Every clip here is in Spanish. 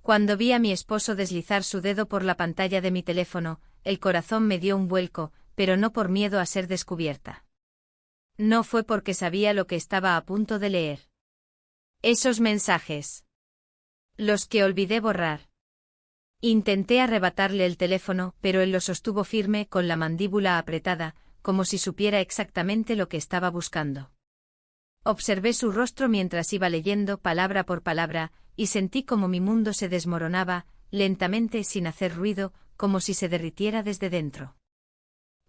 Cuando vi a mi esposo deslizar su dedo por la pantalla de mi teléfono, el corazón me dio un vuelco, pero no por miedo a ser descubierta. No fue porque sabía lo que estaba a punto de leer. Esos mensajes. Los que olvidé borrar. Intenté arrebatarle el teléfono, pero él lo sostuvo firme con la mandíbula apretada, como si supiera exactamente lo que estaba buscando. Observé su rostro mientras iba leyendo palabra por palabra, y sentí como mi mundo se desmoronaba, lentamente sin hacer ruido, como si se derritiera desde dentro.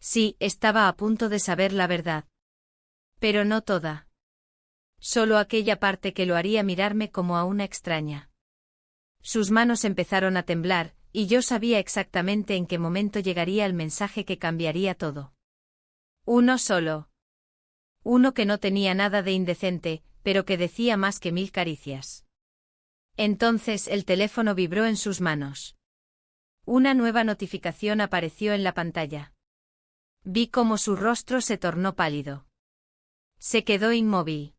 Sí, estaba a punto de saber la verdad. Pero no toda. Solo aquella parte que lo haría mirarme como a una extraña. Sus manos empezaron a temblar, y yo sabía exactamente en qué momento llegaría el mensaje que cambiaría todo. Uno solo. Uno que no tenía nada de indecente, pero que decía más que 1000 caricias. Entonces el teléfono vibró en sus manos. Una nueva notificación apareció en la pantalla. Vi cómo su rostro se tornó pálido. Se quedó inmóvil.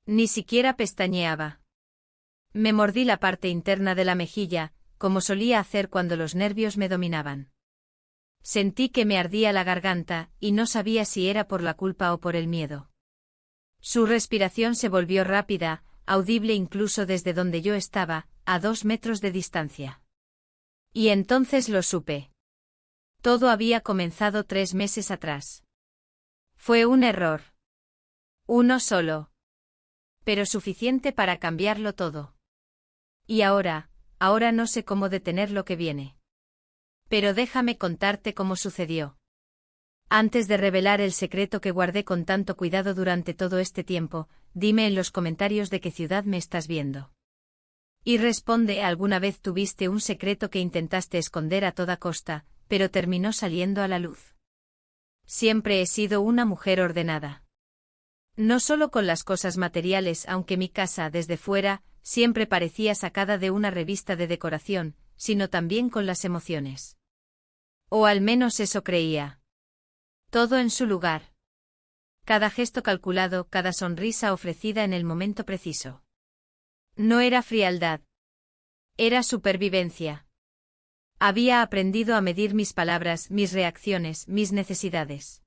Ni siquiera pestañeaba. Me mordí la parte interna de la mejilla, como solía hacer cuando los nervios me dominaban. Sentí que me ardía la garganta, y no sabía si era por la culpa o por el miedo. Su respiración se volvió rápida, audible incluso desde donde yo estaba, a 2 metros de distancia. Y entonces lo supe. Todo había comenzado 3 meses atrás. Fue un error. Uno solo. Pero suficiente para cambiarlo todo. Y ahora no sé cómo detener lo que viene. Pero déjame contarte cómo sucedió. Antes de revelar el secreto que guardé con tanto cuidado durante todo este tiempo, dime en los comentarios de qué ciudad me estás viendo. Y responde, ¿alguna vez tuviste un secreto que intentaste esconder a toda costa, pero terminó saliendo a la luz? Siempre he sido una mujer ordenada. No solo con las cosas materiales, aunque mi casa, desde fuera, siempre parecía sacada de una revista de decoración, sino también con las emociones. O al menos eso creía. Todo en su lugar. Cada gesto calculado, cada sonrisa ofrecida en el momento preciso. No era frialdad. Era supervivencia. Había aprendido a medir mis palabras, mis reacciones, mis necesidades.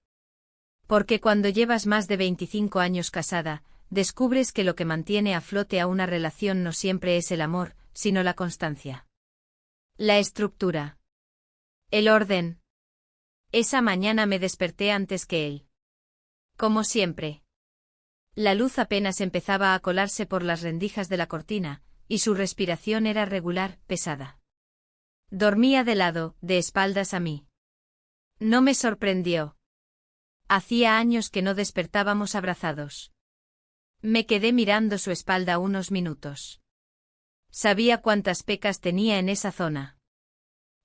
Porque cuando llevas más de 25 años casada, descubres que lo que mantiene a flote a una relación no siempre es el amor, sino la constancia. La estructura. El orden. Esa mañana me desperté antes que él. Como siempre. La luz apenas empezaba a colarse por las rendijas de la cortina, y su respiración era regular, pesada. Dormía de lado, de espaldas a mí. No me sorprendió. Hacía años que no despertábamos abrazados. Me quedé mirando su espalda unos minutos. Sabía cuántas pecas tenía en esa zona.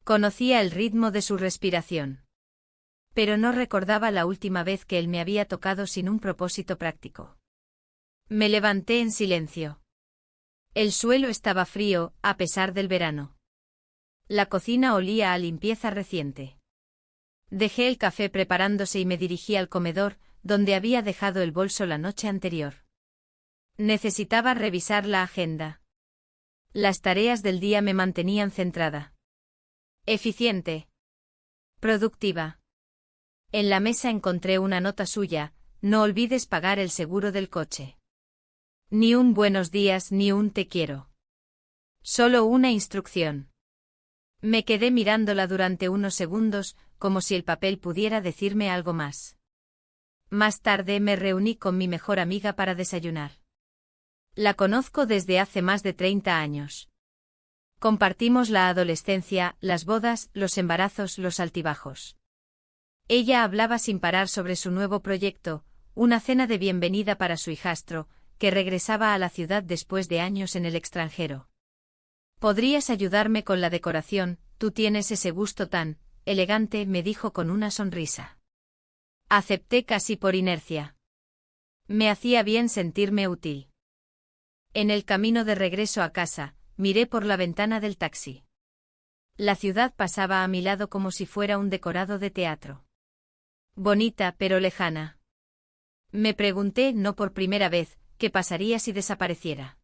Conocía el ritmo de su respiración. Pero no recordaba la última vez que él me había tocado sin un propósito práctico. Me levanté en silencio. El suelo estaba frío, a pesar del verano. La cocina olía a limpieza reciente. Dejé el café preparándose y me dirigí al comedor, donde había dejado el bolso la noche anterior. Necesitaba revisar la agenda. Las tareas del día me mantenían centrada. Eficiente. Productiva. En la mesa encontré una nota suya: no olvides pagar el seguro del coche. Ni un buenos días ni un te quiero. Solo una instrucción. Me quedé mirándola durante unos segundos, como si el papel pudiera decirme algo más. Más tarde me reuní con mi mejor amiga para desayunar. La conozco desde hace más de 30 años. Compartimos la adolescencia, las bodas, los embarazos, los altibajos. Ella hablaba sin parar sobre su nuevo proyecto, una cena de bienvenida para su hijastro, que regresaba a la ciudad después de años en el extranjero. «Podrías ayudarme con la decoración, tú tienes ese gusto tan elegante», me dijo con una sonrisa. Acepté casi por inercia. Me hacía bien sentirme útil. En el camino de regreso a casa, miré por la ventana del taxi. La ciudad pasaba a mi lado como si fuera un decorado de teatro. Bonita pero lejana. Me pregunté, no por primera vez, qué pasaría si desapareciera.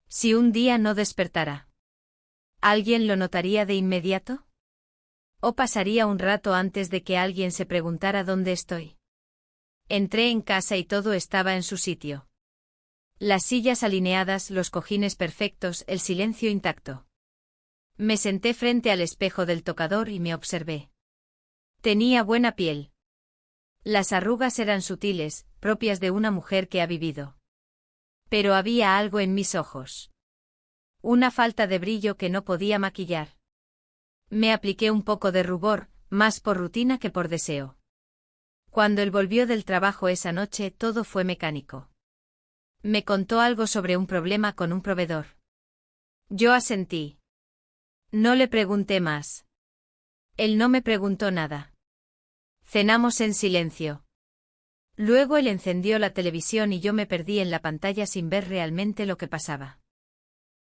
Si un día no despertara. ¿Alguien lo notaría de inmediato? ¿O pasaría un rato antes de que alguien se preguntara dónde estoy? Entré en casa y todo estaba en su sitio. Las sillas alineadas, los cojines perfectos, el silencio intacto. Me senté frente al espejo del tocador y me observé. Tenía buena piel. Las arrugas eran sutiles, propias de una mujer que ha vivido. Pero había algo en mis ojos. Una falta de brillo que no podía maquillar. Me apliqué un poco de rubor, más por rutina que por deseo. Cuando él volvió del trabajo esa noche, todo fue mecánico. Me contó algo sobre un problema con un proveedor. Yo asentí. No le pregunté más. Él no me preguntó nada. Cenamos en silencio. Luego él encendió la televisión y yo me perdí en la pantalla sin ver realmente lo que pasaba.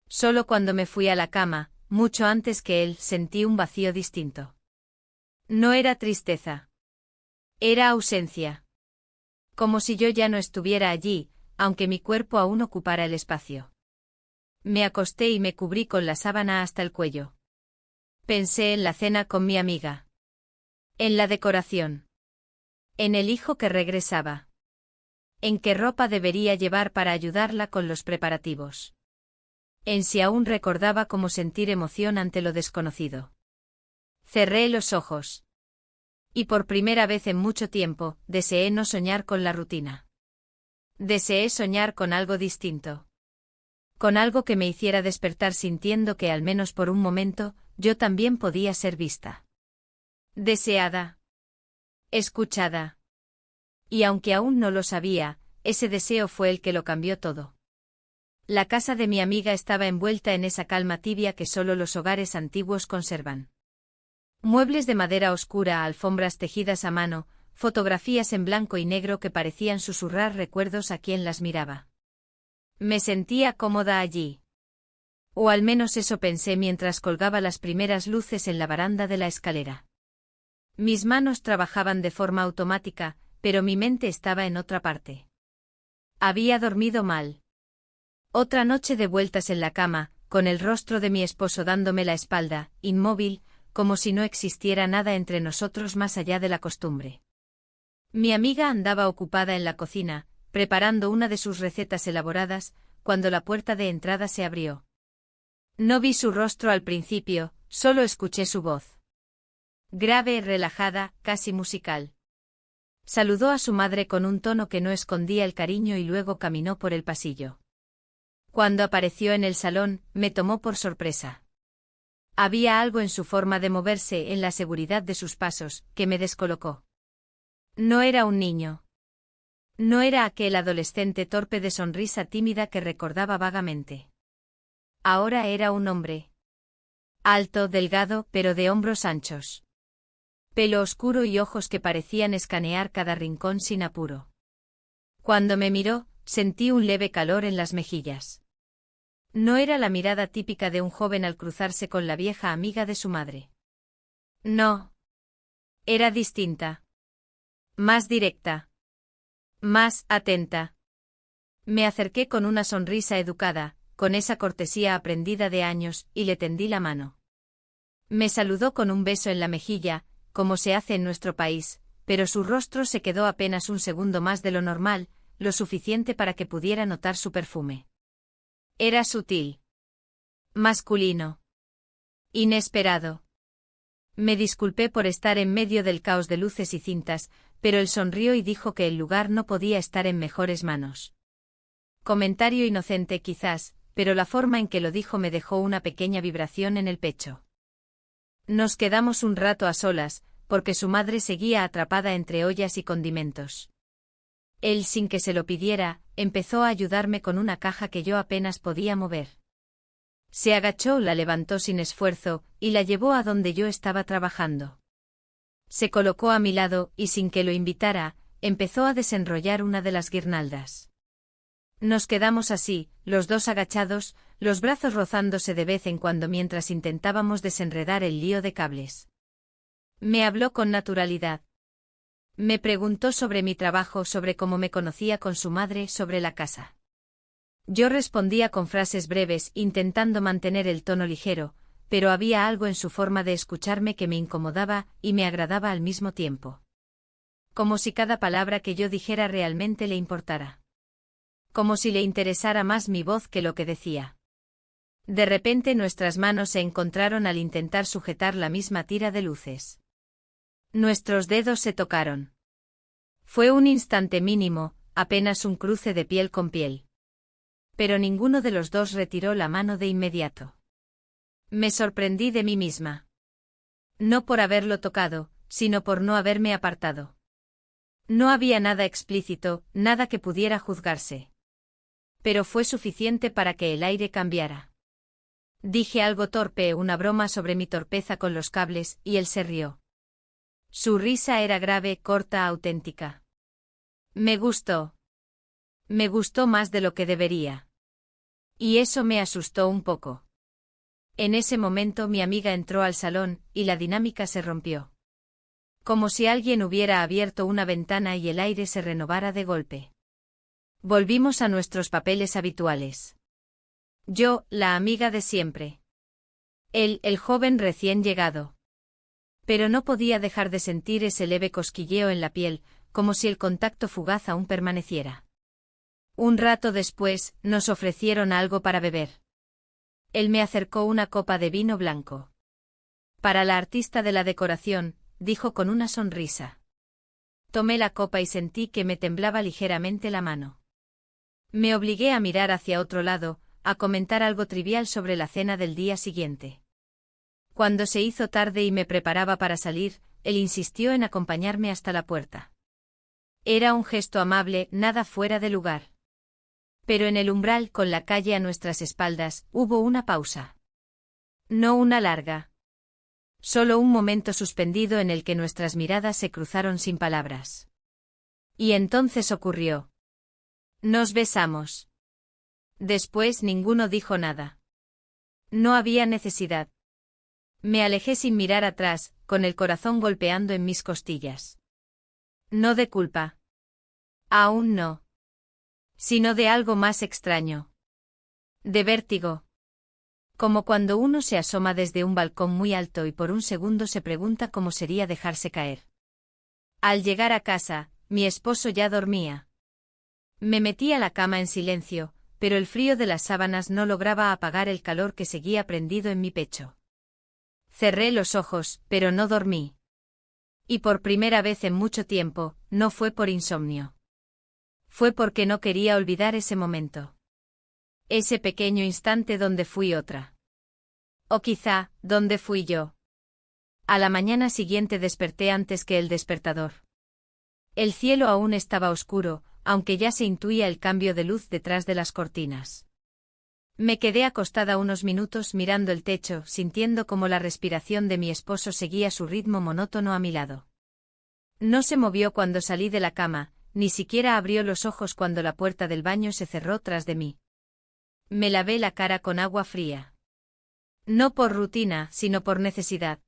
Solo cuando me fui a la cama, mucho antes que él, sentí un vacío distinto. No era tristeza. Era ausencia. Como si yo ya no estuviera allí, aunque mi cuerpo aún ocupara el espacio. Me acosté y me cubrí con la sábana hasta el cuello. Pensé en la cena con mi amiga. En la decoración. En el hijo que regresaba. En qué ropa debería llevar para ayudarla con los preparativos. En si aún recordaba cómo sentir emoción ante lo desconocido. Cerré los ojos. Y por primera vez en mucho tiempo, deseé no soñar con la rutina. Deseé soñar con algo distinto. Con algo que me hiciera despertar sintiendo que al menos por un momento, yo también podía ser vista. Deseada. Escuchada. Y aunque aún no lo sabía, ese deseo fue el que lo cambió todo. La casa de mi amiga estaba envuelta en esa calma tibia que solo los hogares antiguos conservan. Muebles de madera oscura, alfombras tejidas a mano, fotografías en blanco y negro que parecían susurrar recuerdos a quien las miraba. Me sentía cómoda allí. O al menos eso pensé mientras colgaba las primeras luces en la baranda de la escalera. Mis manos trabajaban de forma automática, pero mi mente estaba en otra parte. Había dormido mal. Otra noche de vueltas en la cama, con el rostro de mi esposo dándome la espalda, inmóvil, como si no existiera nada entre nosotros más allá de la costumbre. Mi amiga andaba ocupada en la cocina, preparando una de sus recetas elaboradas, cuando la puerta de entrada se abrió. No vi su rostro al principio, solo escuché su voz. Grave, relajada, casi musical. Saludó a su madre con un tono que no escondía el cariño y luego caminó por el pasillo. Cuando apareció en el salón, me tomó por sorpresa. Había algo en su forma de moverse, en la seguridad de sus pasos, que me descolocó. No era un niño. No era aquel adolescente torpe de sonrisa tímida que recordaba vagamente. Ahora era un hombre. Alto, delgado, pero de hombros anchos. Pelo oscuro y ojos que parecían escanear cada rincón sin apuro. Cuando me miró, sentí un leve calor en las mejillas. No era la mirada típica de un joven al cruzarse con la vieja amiga de su madre. No. Era distinta. Más directa. Más atenta. Me acerqué con una sonrisa educada, con esa cortesía aprendida de años, y le tendí la mano. Me saludó con un beso en la mejilla, como se hace en nuestro país, pero su rostro se quedó apenas un segundo más de lo normal, lo suficiente para que pudiera notar su perfume. Era sutil. Masculino. Inesperado. Me disculpé por estar en medio del caos de luces y cintas, pero él sonrió y dijo que el lugar no podía estar en mejores manos. Comentario inocente quizás, pero la forma en que lo dijo me dejó una pequeña vibración en el pecho. Nos quedamos un rato a solas, porque su madre seguía atrapada entre ollas y condimentos. Él, sin que se lo pidiera, empezó a ayudarme con una caja que yo apenas podía mover. Se agachó, la levantó sin esfuerzo, y la llevó a donde yo estaba trabajando. Se colocó a mi lado, y sin que lo invitara, empezó a desenrollar una de las guirnaldas. Nos quedamos así, los dos agachados, los brazos rozándose de vez en cuando mientras intentábamos desenredar el lío de cables. Me habló con naturalidad. Me preguntó sobre mi trabajo, sobre cómo me conocía con su madre, sobre la casa. Yo respondía con frases breves, intentando mantener el tono ligero, pero había algo en su forma de escucharme que me incomodaba y me agradaba al mismo tiempo. Como si cada palabra que yo dijera realmente le importara. Como si le interesara más mi voz que lo que decía. De repente nuestras manos se encontraron al intentar sujetar la misma tira de luces. Nuestros dedos se tocaron. Fue un instante mínimo, apenas un cruce de piel con piel. Pero ninguno de los dos retiró la mano de inmediato. Me sorprendí de mí misma. No por haberlo tocado, sino por no haberme apartado. No había nada explícito, nada que pudiera juzgarse. Pero fue suficiente para que el aire cambiara. Dije algo torpe, una broma sobre mi torpeza con los cables, y él se rió. Su risa era grave, corta, auténtica. Me gustó. Me gustó más de lo que debería. Y eso me asustó un poco. En ese momento mi amiga entró al salón, y la dinámica se rompió. Como si alguien hubiera abierto una ventana y el aire se renovara de golpe. Volvimos a nuestros papeles habituales. Yo, la amiga de siempre. Él, el joven recién llegado. Pero no podía dejar de sentir ese leve cosquilleo en la piel, como si el contacto fugaz aún permaneciera. Un rato después, nos ofrecieron algo para beber. Él me acercó una copa de vino blanco. Para la artista de la decoración, dijo con una sonrisa. Tomé la copa y sentí que me temblaba ligeramente la mano. Me obligué a mirar hacia otro lado, a comentar algo trivial sobre la cena del día siguiente. Cuando se hizo tarde y me preparaba para salir, él insistió en acompañarme hasta la puerta. Era un gesto amable, nada fuera de lugar. Pero en el umbral, con la calle a nuestras espaldas, hubo una pausa. No una larga. Solo un momento suspendido en el que nuestras miradas se cruzaron sin palabras. Y entonces ocurrió. Nos besamos. Después ninguno dijo nada. No había necesidad. Me alejé sin mirar atrás, con el corazón golpeando en mis costillas. No de culpa. Aún no. Sino de algo más extraño. De vértigo. Como cuando uno se asoma desde un balcón muy alto y por un segundo se pregunta cómo sería dejarse caer. Al llegar a casa, mi esposo ya dormía. Me metí a la cama en silencio, pero el frío de las sábanas no lograba apagar el calor que seguía prendido en mi pecho. Cerré los ojos, pero no dormí. Y por primera vez en mucho tiempo, no fue por insomnio. Fue porque no quería olvidar ese momento. Ese pequeño instante donde fui otra. O quizá, donde fui yo. A la mañana siguiente desperté antes que el despertador. El cielo aún estaba oscuro, aunque ya se intuía el cambio de luz detrás de las cortinas. Me quedé acostada unos minutos mirando el techo, sintiendo cómo la respiración de mi esposo seguía su ritmo monótono a mi lado. No se movió cuando salí de la cama, ni siquiera abrió los ojos cuando la puerta del baño se cerró tras de mí. Me lavé la cara con agua fría. No por rutina, sino por necesidad.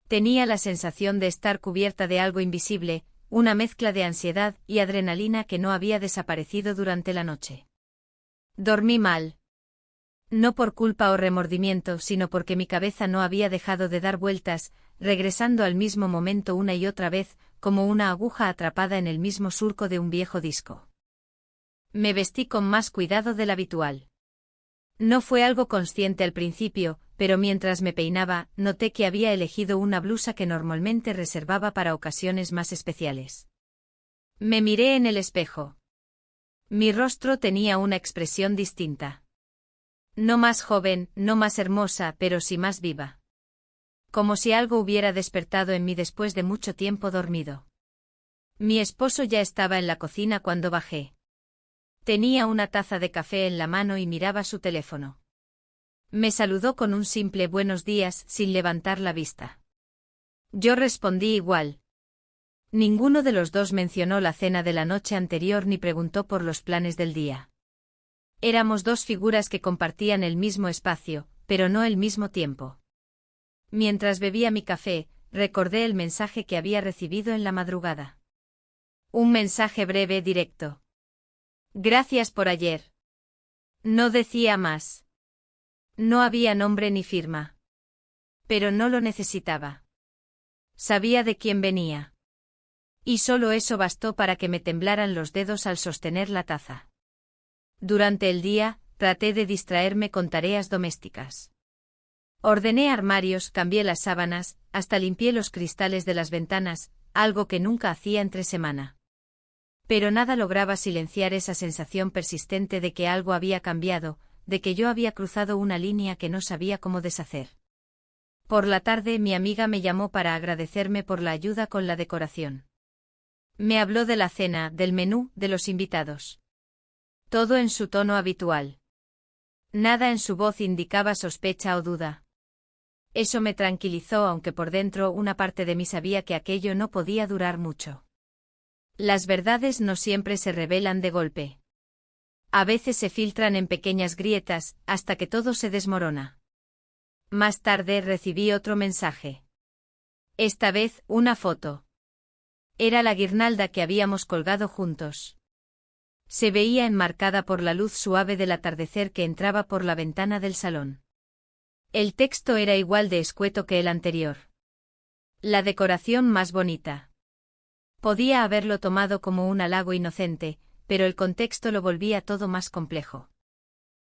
Tenía la sensación de estar cubierta de algo invisible, una mezcla de ansiedad y adrenalina que no había desaparecido durante la noche. Dormí mal. No por culpa o remordimiento, sino porque mi cabeza no había dejado de dar vueltas, regresando al mismo momento una y otra vez, como una aguja atrapada en el mismo surco de un viejo disco. Me vestí con más cuidado del habitual. No fue algo consciente al principio, pero mientras me peinaba, noté que había elegido una blusa que normalmente reservaba para ocasiones más especiales. Me miré en el espejo. Mi rostro tenía una expresión distinta. No más joven, no más hermosa, pero sí más viva. Como si algo hubiera despertado en mí después de mucho tiempo dormido. Mi esposo ya estaba en la cocina cuando bajé. Tenía una taza de café en la mano y miraba su teléfono. Me saludó con un simple buenos días sin levantar la vista. Yo respondí igual. Ninguno de los dos mencionó la cena de la noche anterior ni preguntó por los planes del día. Éramos dos figuras que compartían el mismo espacio, pero no el mismo tiempo. Mientras bebía mi café, recordé el mensaje que había recibido en la madrugada. Un mensaje breve, directo. Gracias por ayer. No decía más. No había nombre ni firma. Pero no lo necesitaba. Sabía de quién venía. Y solo eso bastó para que me temblaran los dedos al sostener la taza. Durante el día, traté de distraerme con tareas domésticas. Ordené armarios, cambié las sábanas, hasta limpié los cristales de las ventanas, algo que nunca hacía entre semana. Pero nada lograba silenciar esa sensación persistente de que algo había cambiado, de que yo había cruzado una línea que no sabía cómo deshacer. Por la tarde mi amiga me llamó para agradecerme por la ayuda con la decoración. Me habló de la cena, del menú, de los invitados. Todo en su tono habitual. Nada en su voz indicaba sospecha o duda. Eso me tranquilizó, aunque por dentro una parte de mí sabía que aquello no podía durar mucho. Las verdades no siempre se revelan de golpe. A veces se filtran en pequeñas grietas, hasta que todo se desmorona. Más tarde recibí otro mensaje. Esta vez, una foto. Era la guirnalda que habíamos colgado juntos. Se veía enmarcada por la luz suave del atardecer que entraba por la ventana del salón. El texto era igual de escueto que el anterior. La decoración más bonita. Podía haberlo tomado como un halago inocente, pero el contexto lo volvía todo más complejo.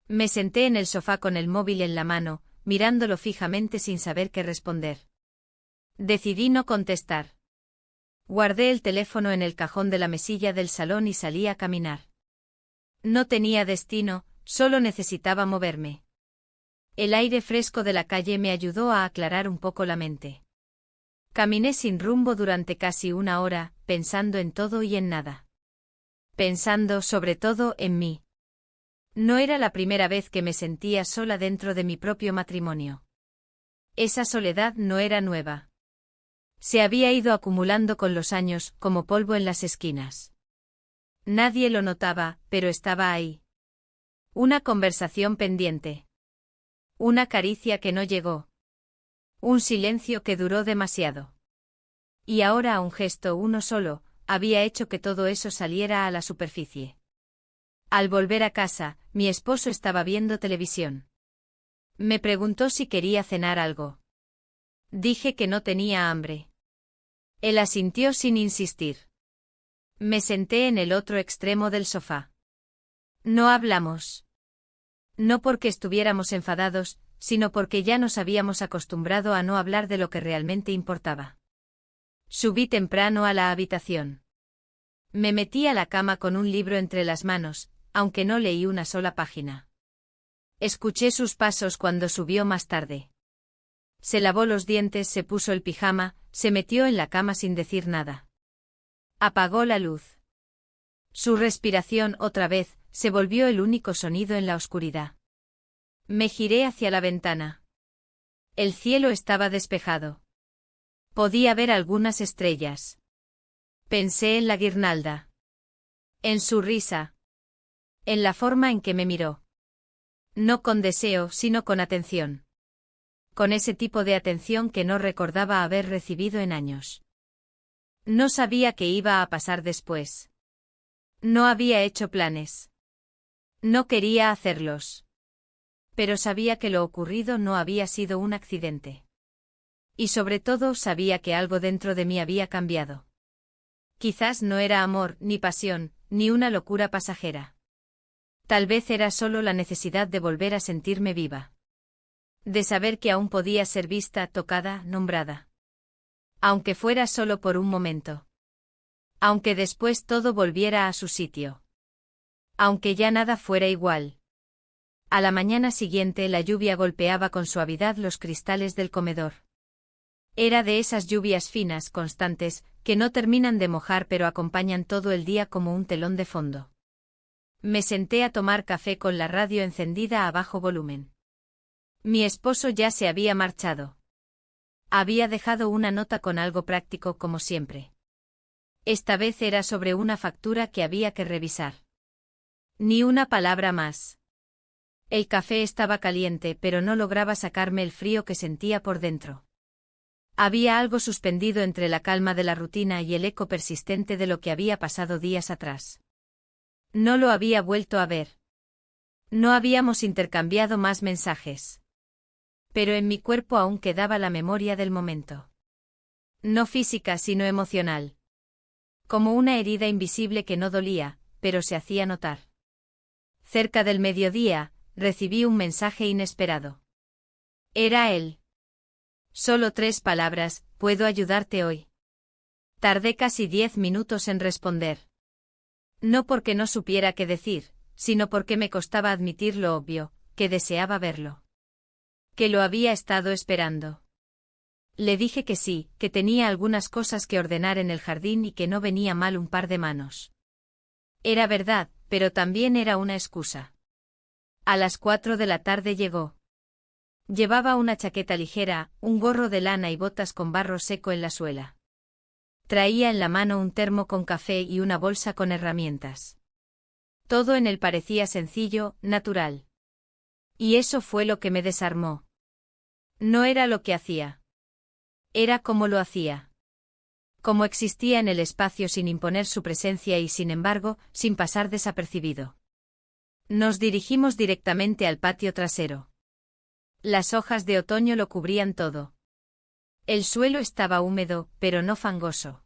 Me senté en el sofá con el móvil en la mano, mirándolo fijamente sin saber qué responder. Decidí no contestar. Guardé el teléfono en el cajón de la mesilla del salón y salí a caminar. No tenía destino, solo necesitaba moverme. El aire fresco de la calle me ayudó a aclarar un poco la mente. Caminé sin rumbo durante casi una hora, pensando en todo y en nada. Pensando, sobre todo, en mí. No era la primera vez que me sentía sola dentro de mi propio matrimonio. Esa soledad no era nueva. Se había ido acumulando con los años, como polvo en las esquinas. Nadie lo notaba, pero estaba ahí. Una conversación pendiente. Una caricia que no llegó. Un silencio que duró demasiado. Y ahora un gesto, uno solo, había hecho que todo eso saliera a la superficie. Al volver a casa, mi esposo estaba viendo televisión. Me preguntó si quería cenar algo. Dije que no tenía hambre. Él asintió sin insistir. Me senté en el otro extremo del sofá. No hablamos. No porque estuviéramos enfadados, sino porque ya nos habíamos acostumbrado a no hablar de lo que realmente importaba. Subí temprano a la habitación. Me metí a la cama con un libro entre las manos, aunque no leí una sola página. Escuché sus pasos cuando subió más tarde. Se lavó los dientes, se puso el pijama, se metió en la cama sin decir nada. Apagó la luz. Su respiración otra vez se volvió el único sonido en la oscuridad. Me giré hacia la ventana. El cielo estaba despejado. Podía ver algunas estrellas. Pensé en la guirnalda. En su risa. En la forma en que me miró. No con deseo, sino con atención. Con ese tipo de atención que no recordaba haber recibido en años. No sabía qué iba a pasar después. No había hecho planes. No quería hacerlos. Pero sabía que lo ocurrido no había sido un accidente. Y sobre todo sabía que algo dentro de mí había cambiado. Quizás no era amor, ni pasión, ni una locura pasajera. Tal vez era solo la necesidad de volver a sentirme viva. De saber que aún podía ser vista, tocada, nombrada. Aunque fuera solo por un momento. Aunque después todo volviera a su sitio. Aunque ya nada fuera igual. A la mañana siguiente la lluvia golpeaba con suavidad los cristales del comedor. Era de esas lluvias finas, constantes, que no terminan de mojar pero acompañan todo el día como un telón de fondo. Me senté a tomar café con la radio encendida a bajo volumen. Mi esposo ya se había marchado. Había dejado una nota con algo práctico como siempre. Esta vez era sobre una factura que había que revisar. Ni una palabra más. El café estaba caliente, pero no lograba sacarme el frío que sentía por dentro. Había algo suspendido entre la calma de la rutina y el eco persistente de lo que había pasado días atrás. No lo había vuelto a ver. No habíamos intercambiado más mensajes. Pero en mi cuerpo aún quedaba la memoria del momento. No física sino emocional. Como una herida invisible que no dolía, pero se hacía notar. Cerca del mediodía, recibí un mensaje inesperado. Era él. Solo 3 palabras: ¿puedo ayudarte hoy? Tardé casi 10 minutos en responder. No porque no supiera qué decir, sino porque me costaba admitir lo obvio, que deseaba verlo. Que lo había estado esperando. Le dije que sí, que tenía algunas cosas que ordenar en el jardín y que no venía mal un par de manos. Era verdad, pero también era una excusa. A las 4 de la tarde llegó. Llevaba una chaqueta ligera, un gorro de lana y botas con barro seco en la suela. Traía en la mano un termo con café y una bolsa con herramientas. Todo en él parecía sencillo, natural. Y eso fue lo que me desarmó. No era lo que hacía. Era cómo lo hacía. Cómo existía en el espacio sin imponer su presencia y sin embargo, sin pasar desapercibido. Nos dirigimos directamente al patio trasero. Las hojas de otoño lo cubrían todo. El suelo estaba húmedo, pero no fangoso.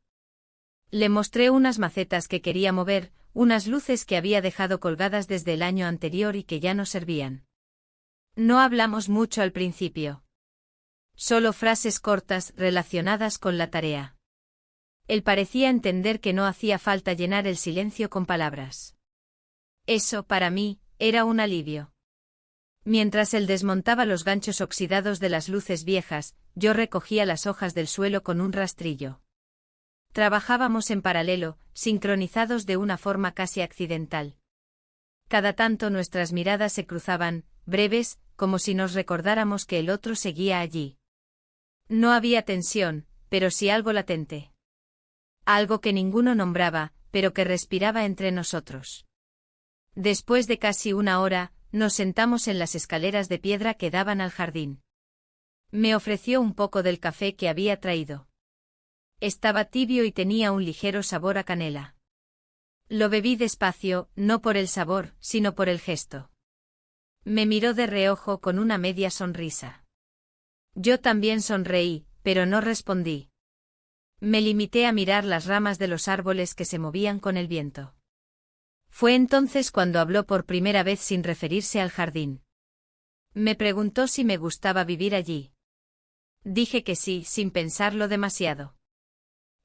Le mostré unas macetas que quería mover, unas luces que había dejado colgadas desde el año anterior y que ya no servían. No hablamos mucho al principio. Solo frases cortas relacionadas con la tarea. Él parecía entender que no hacía falta llenar el silencio con palabras. Eso, para mí, era un alivio. Mientras él desmontaba los ganchos oxidados de las luces viejas, yo recogía las hojas del suelo con un rastrillo. Trabajábamos en paralelo, sincronizados de una forma casi accidental. Cada tanto nuestras miradas se cruzaban, breves, como si nos recordáramos que el otro seguía allí. No había tensión, pero sí algo latente. Algo que ninguno nombraba, pero que respiraba entre nosotros. Después de casi una hora, nos sentamos en las escaleras de piedra que daban al jardín. Me ofreció un poco del café que había traído. Estaba tibio y tenía un ligero sabor a canela. Lo bebí despacio, no por el sabor, sino por el gesto. Me miró de reojo con una media sonrisa. Yo también sonreí, pero no respondí. Me limité a mirar las ramas de los árboles que se movían con el viento. Fue entonces cuando habló por primera vez sin referirse al jardín. Me preguntó si me gustaba vivir allí. Dije que sí, sin pensarlo demasiado.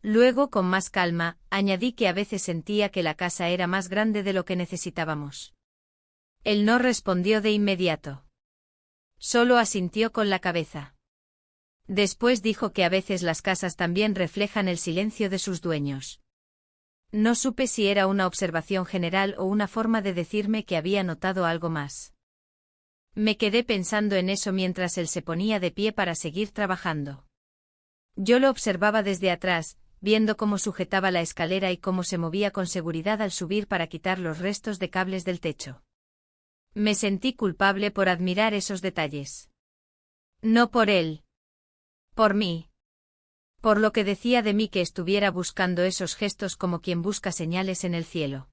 Luego, con más calma, añadí que a veces sentía que la casa era más grande de lo que necesitábamos. Él no respondió de inmediato. Solo asintió con la cabeza. Después dijo que a veces las casas también reflejan el silencio de sus dueños. No supe si era una observación general o una forma de decirme que había notado algo más. Me quedé pensando en eso mientras él se ponía de pie para seguir trabajando. Yo lo observaba desde atrás, viendo cómo sujetaba la escalera y cómo se movía con seguridad al subir para quitar los restos de cables del techo. Me sentí culpable por admirar esos detalles. No por él. Por mí. Por lo que decía de mí que estuviera buscando esos gestos como quien busca señales en el cielo.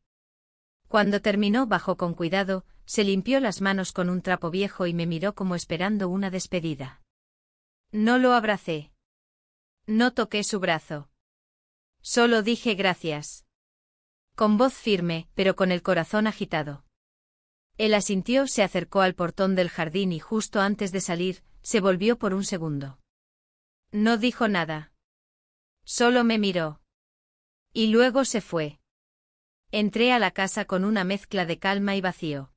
Cuando terminó bajó con cuidado, se limpió las manos con un trapo viejo y me miró como esperando una despedida. No lo abracé. No toqué su brazo. Solo dije gracias. Con voz firme, pero con el corazón agitado. Él asintió, se acercó al portón del jardín y justo antes de salir, se volvió por un segundo. No dijo nada. Solo me miró. Y luego se fue. Entré a la casa con una mezcla de calma y vacío.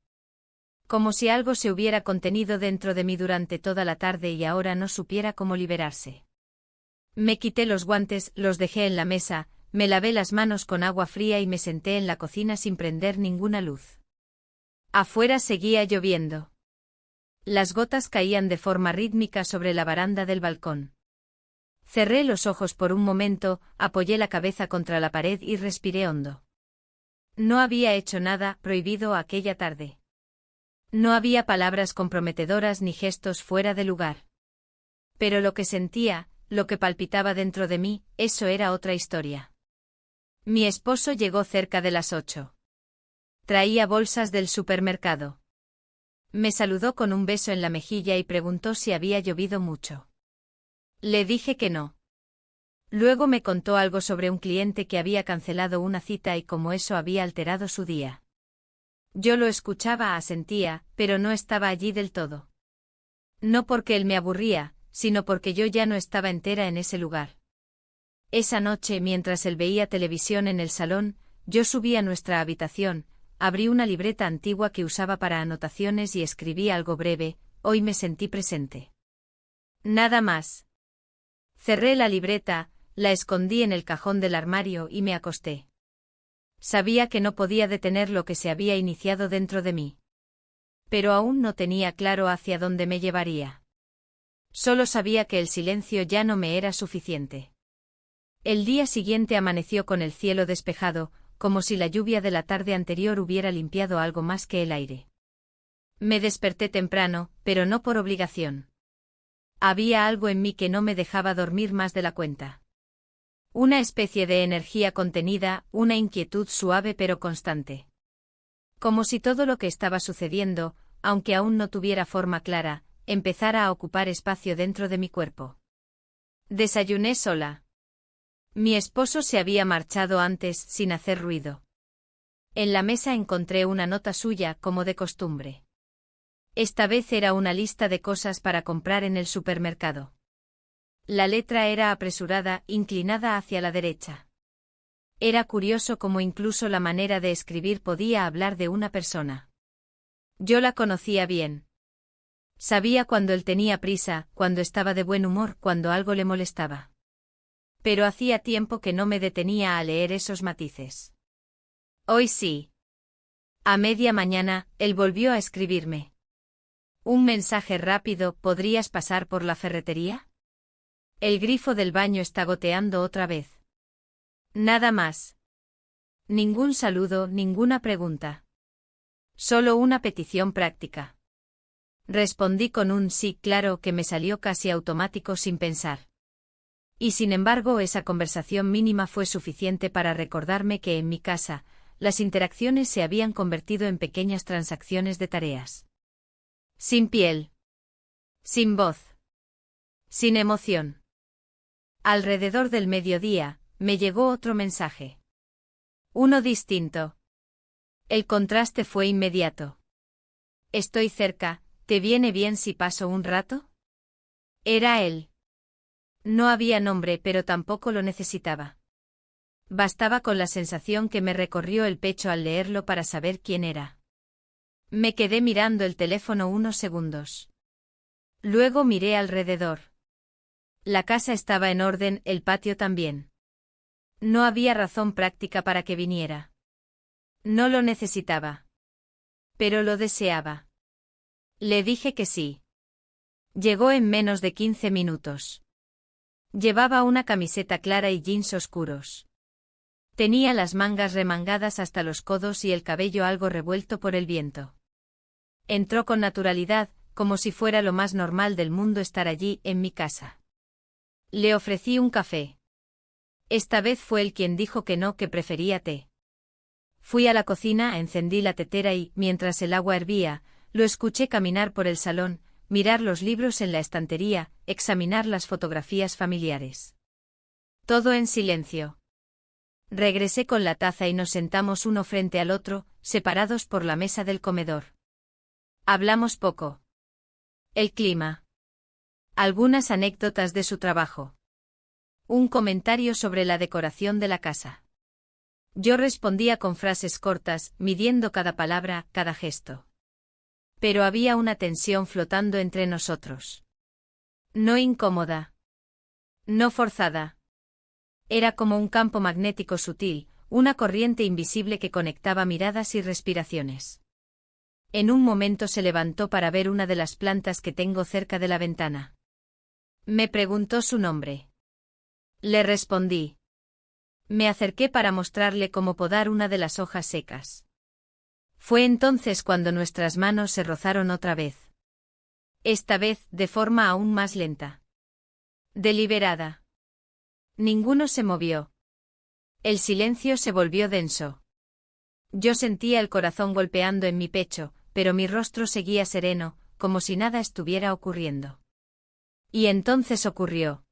Como si algo se hubiera contenido dentro de mí durante toda la tarde y ahora no supiera cómo liberarse. Me quité los guantes, los dejé en la mesa, me lavé las manos con agua fría y me senté en la cocina sin prender ninguna luz. Afuera seguía lloviendo. Las gotas caían de forma rítmica sobre la baranda del balcón. Cerré los ojos por un momento, apoyé la cabeza contra la pared y respiré hondo. No había hecho nada prohibido aquella tarde. No había palabras comprometedoras ni gestos fuera de lugar. Pero lo que sentía, lo que palpitaba dentro de mí, eso era otra historia. Mi esposo llegó cerca de las 8. Traía bolsas del supermercado. Me saludó con un beso en la mejilla y preguntó si había llovido mucho. Le dije que no. Luego me contó algo sobre un cliente que había cancelado una cita y cómo eso había alterado su día. Yo lo escuchaba, asentía, pero no estaba allí del todo. No porque él me aburría, sino porque yo ya no estaba entera en ese lugar. Esa noche, mientras él veía televisión en el salón, yo subí a nuestra habitación, abrí una libreta antigua que usaba para anotaciones y escribí algo breve: hoy me sentí presente. Nada más. Cerré la libreta, la escondí en el cajón del armario y me acosté. Sabía que no podía detener lo que se había iniciado dentro de mí. Pero aún no tenía claro hacia dónde me llevaría. Solo sabía que el silencio ya no me era suficiente. El día siguiente amaneció con el cielo despejado, como si la lluvia de la tarde anterior hubiera limpiado algo más que el aire. Me desperté temprano, pero no por obligación. Había algo en mí que no me dejaba dormir más de la cuenta. Una especie de energía contenida, una inquietud suave pero constante. Como si todo lo que estaba sucediendo, aunque aún no tuviera forma clara, empezara a ocupar espacio dentro de mi cuerpo. Desayuné sola. Mi esposo se había marchado antes, sin hacer ruido. En la mesa encontré una nota suya, como de costumbre. Esta vez era una lista de cosas para comprar en el supermercado. La letra era apresurada, inclinada hacia la derecha. Era curioso cómo incluso la manera de escribir podía hablar de una persona. Yo la conocía bien. Sabía cuando él tenía prisa, cuando estaba de buen humor, cuando algo le molestaba. Pero hacía tiempo que no me detenía a leer esos matices. Hoy sí. A media mañana, él volvió a escribirme. Un mensaje rápido: ¿podrías pasar por la ferretería? El grifo del baño está goteando otra vez. Nada más. Ningún saludo, ninguna pregunta. Solo una petición práctica. Respondí con un sí claro que me salió casi automático sin pensar. Y sin embargo, esa conversación mínima fue suficiente para recordarme que en mi casa, las interacciones se habían convertido en pequeñas transacciones de tareas. Sin piel. Sin voz. Sin emoción. Alrededor del mediodía, me llegó otro mensaje. Uno distinto. El contraste fue inmediato. Estoy cerca, ¿te viene bien si paso un rato? Era él. No había nombre, pero tampoco lo necesitaba. Bastaba con la sensación que me recorrió el pecho al leerlo para saber quién era. Me quedé mirando el teléfono unos segundos. Luego miré alrededor. La casa estaba en orden, el patio también. No había razón práctica para que viniera. No lo necesitaba. Pero lo deseaba. Le dije que sí. Llegó en menos de 15 minutos. Llevaba una camiseta clara y jeans oscuros. Tenía las mangas remangadas hasta los codos y el cabello algo revuelto por el viento. Entró con naturalidad, como si fuera lo más normal del mundo estar allí, en mi casa. Le ofrecí un café. Esta vez fue él quien dijo que no, que prefería té. Fui a la cocina, encendí la tetera y, mientras el agua hervía, lo escuché caminar por el salón, mirar los libros en la estantería, examinar las fotografías familiares. Todo en silencio. Regresé con la taza y nos sentamos uno frente al otro, separados por la mesa del comedor. Hablamos poco. El clima. Algunas anécdotas de su trabajo. Un comentario sobre la decoración de la casa. Yo respondía con frases cortas, midiendo cada palabra, cada gesto. Pero había una tensión flotando entre nosotros. No incómoda. No forzada. Era como un campo magnético sutil, una corriente invisible que conectaba miradas y respiraciones. En un momento se levantó para ver una de las plantas que tengo cerca de la ventana. Me preguntó su nombre. Le respondí. Me acerqué para mostrarle cómo podar una de las hojas secas. Fue entonces cuando nuestras manos se rozaron otra vez. Esta vez, de forma aún más lenta. Deliberada. Ninguno se movió. El silencio se volvió denso. Yo sentía el corazón golpeando en mi pecho, pero mi rostro seguía sereno, como si nada estuviera ocurriendo. Y entonces ocurrió.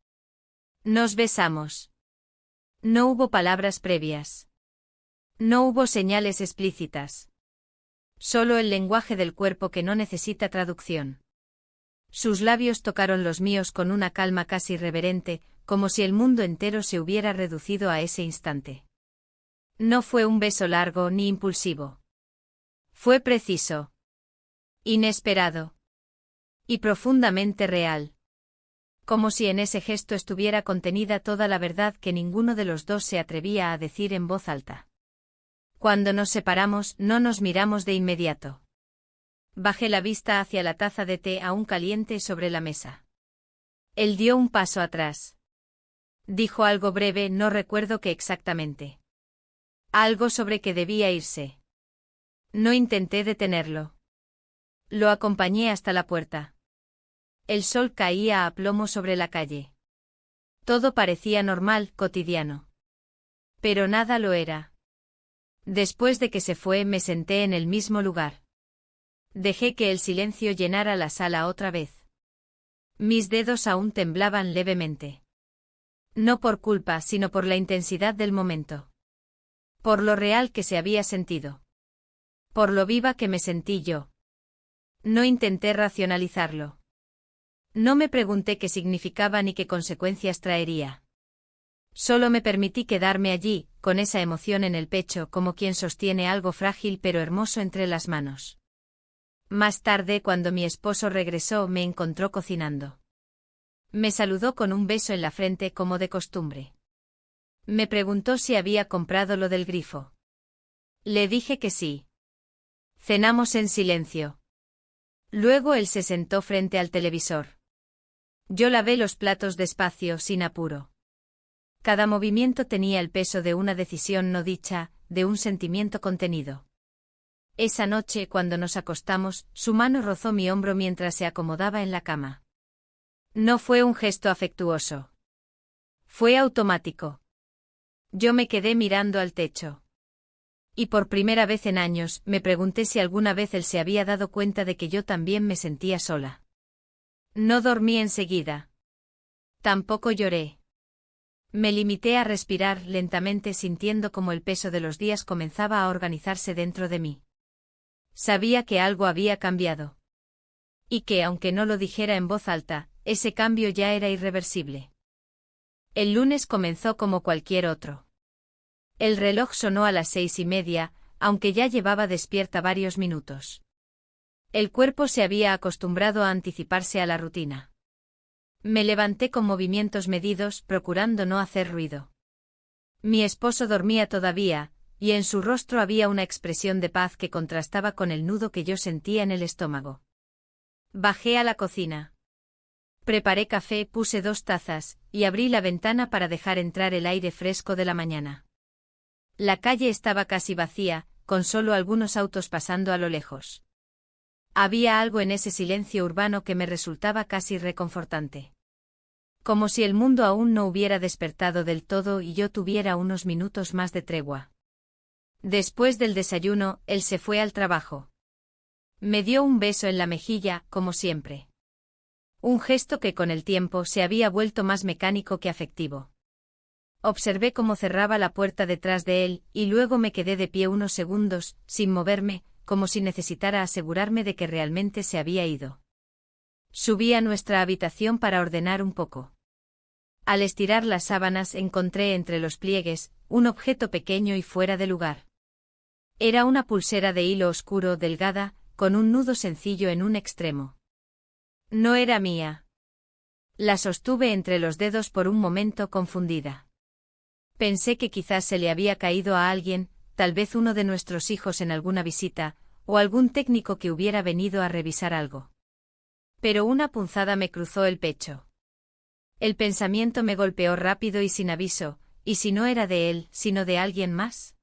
Nos besamos. No hubo palabras previas. No hubo señales explícitas. Solo el lenguaje del cuerpo que no necesita traducción. Sus labios tocaron los míos con una calma casi reverente, como si el mundo entero se hubiera reducido a ese instante. No fue un beso largo ni impulsivo. Fue preciso. Inesperado. Y profundamente real. Como si en ese gesto estuviera contenida toda la verdad que ninguno de los dos se atrevía a decir en voz alta. Cuando nos separamos, no nos miramos de inmediato. Bajé la vista hacia la taza de té aún caliente sobre la mesa. Él dio un paso atrás. Dijo algo breve, no recuerdo qué exactamente. Algo sobre que debía irse. No intenté detenerlo. Lo acompañé hasta la puerta. El sol caía a plomo sobre la calle. Todo parecía normal, cotidiano. Pero nada lo era. Después de que se fue, me senté en el mismo lugar. Dejé que el silencio llenara la sala otra vez. Mis dedos aún temblaban levemente. No por culpa, sino por la intensidad del momento. Por lo real que se había sentido. Por lo viva que me sentí yo. No intenté racionalizarlo. No me pregunté qué significaba ni qué consecuencias traería. Solo me permití quedarme allí, con esa emoción en el pecho, como quien sostiene algo frágil pero hermoso entre las manos. Más tarde, cuando mi esposo regresó, me encontró cocinando. Me saludó con un beso en la frente como de costumbre. Me preguntó si había comprado lo del grifo. Le dije que sí. Cenamos en silencio. Luego él se sentó frente al televisor. Yo lavé los platos despacio, sin apuro. Cada movimiento tenía el peso de una decisión no dicha, de un sentimiento contenido. Esa noche, cuando nos acostamos, su mano rozó mi hombro mientras se acomodaba en la cama. No fue un gesto afectuoso. Fue automático. Yo me quedé mirando al techo. Y por primera vez en años, me pregunté si alguna vez él se había dado cuenta de que yo también me sentía sola. No dormí enseguida. Tampoco lloré. Me limité a respirar lentamente, sintiendo como el peso de los días comenzaba a organizarse dentro de mí. Sabía que algo había cambiado. Y que, aunque no lo dijera en voz alta, ese cambio ya era irreversible. El lunes comenzó como cualquier otro. El reloj sonó a las 6:30, aunque ya llevaba despierta varios minutos. El cuerpo se había acostumbrado a anticiparse a la rutina. Me levanté con movimientos medidos, procurando no hacer ruido. Mi esposo dormía todavía, y en su rostro había una expresión de paz que contrastaba con el nudo que yo sentía en el estómago. Bajé a la cocina. Preparé café, puse 2 tazas, y abrí la ventana para dejar entrar el aire fresco de la mañana. La calle estaba casi vacía, con solo algunos autos pasando a lo lejos. Había algo en ese silencio urbano que me resultaba casi reconfortante. Como si el mundo aún no hubiera despertado del todo y yo tuviera unos minutos más de tregua. Después del desayuno, él se fue al trabajo. Me dio un beso en la mejilla, como siempre. Un gesto que con el tiempo se había vuelto más mecánico que afectivo. Observé cómo cerraba la puerta detrás de él, y luego me quedé de pie unos segundos, sin moverme, como si necesitara asegurarme de que realmente se había ido. Subí a nuestra habitación para ordenar un poco. Al estirar las sábanas encontré entre los pliegues un objeto pequeño y fuera de lugar. Era una pulsera de hilo oscuro, delgada, con un nudo sencillo en un extremo. No era mía. La sostuve entre los dedos por un momento, confundida. Pensé que quizás se le había caído a alguien, tal vez uno de nuestros hijos en alguna visita, o algún técnico que hubiera venido a revisar algo. Pero una punzada me cruzó el pecho. El pensamiento me golpeó rápido y sin aviso, ¿y si no era de él, sino de alguien más?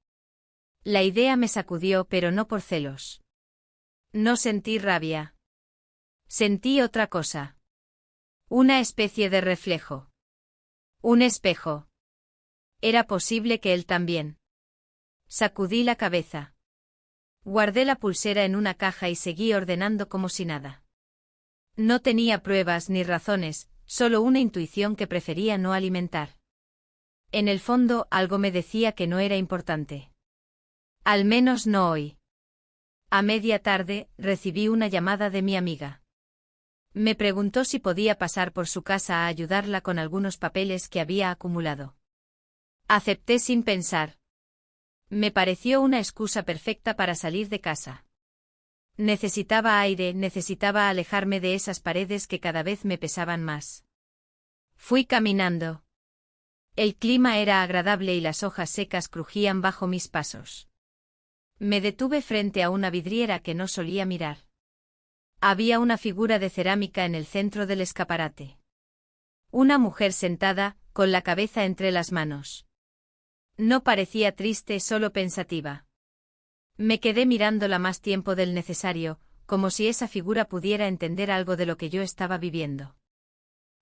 La idea me sacudió, pero no por celos. No sentí rabia. Sentí otra cosa. Una especie de reflejo. Un espejo. Era posible que él también. Sacudí la cabeza. Guardé la pulsera en una caja y seguí ordenando como si nada. No tenía pruebas ni razones, solo una intuición que prefería no alimentar. En el fondo, algo me decía que no era importante. Al menos no hoy. A media tarde, recibí una llamada de mi amiga. Me preguntó si podía pasar por su casa a ayudarla con algunos papeles que había acumulado. Acepté sin pensar. Me pareció una excusa perfecta para salir de casa. Necesitaba aire, necesitaba alejarme de esas paredes que cada vez me pesaban más. Fui caminando. El clima era agradable y las hojas secas crujían bajo mis pasos. Me detuve frente a una vidriera que no solía mirar. Había una figura de cerámica en el centro del escaparate. Una mujer sentada, con la cabeza entre las manos. No parecía triste, solo pensativa. Me quedé mirándola más tiempo del necesario, como si esa figura pudiera entender algo de lo que yo estaba viviendo.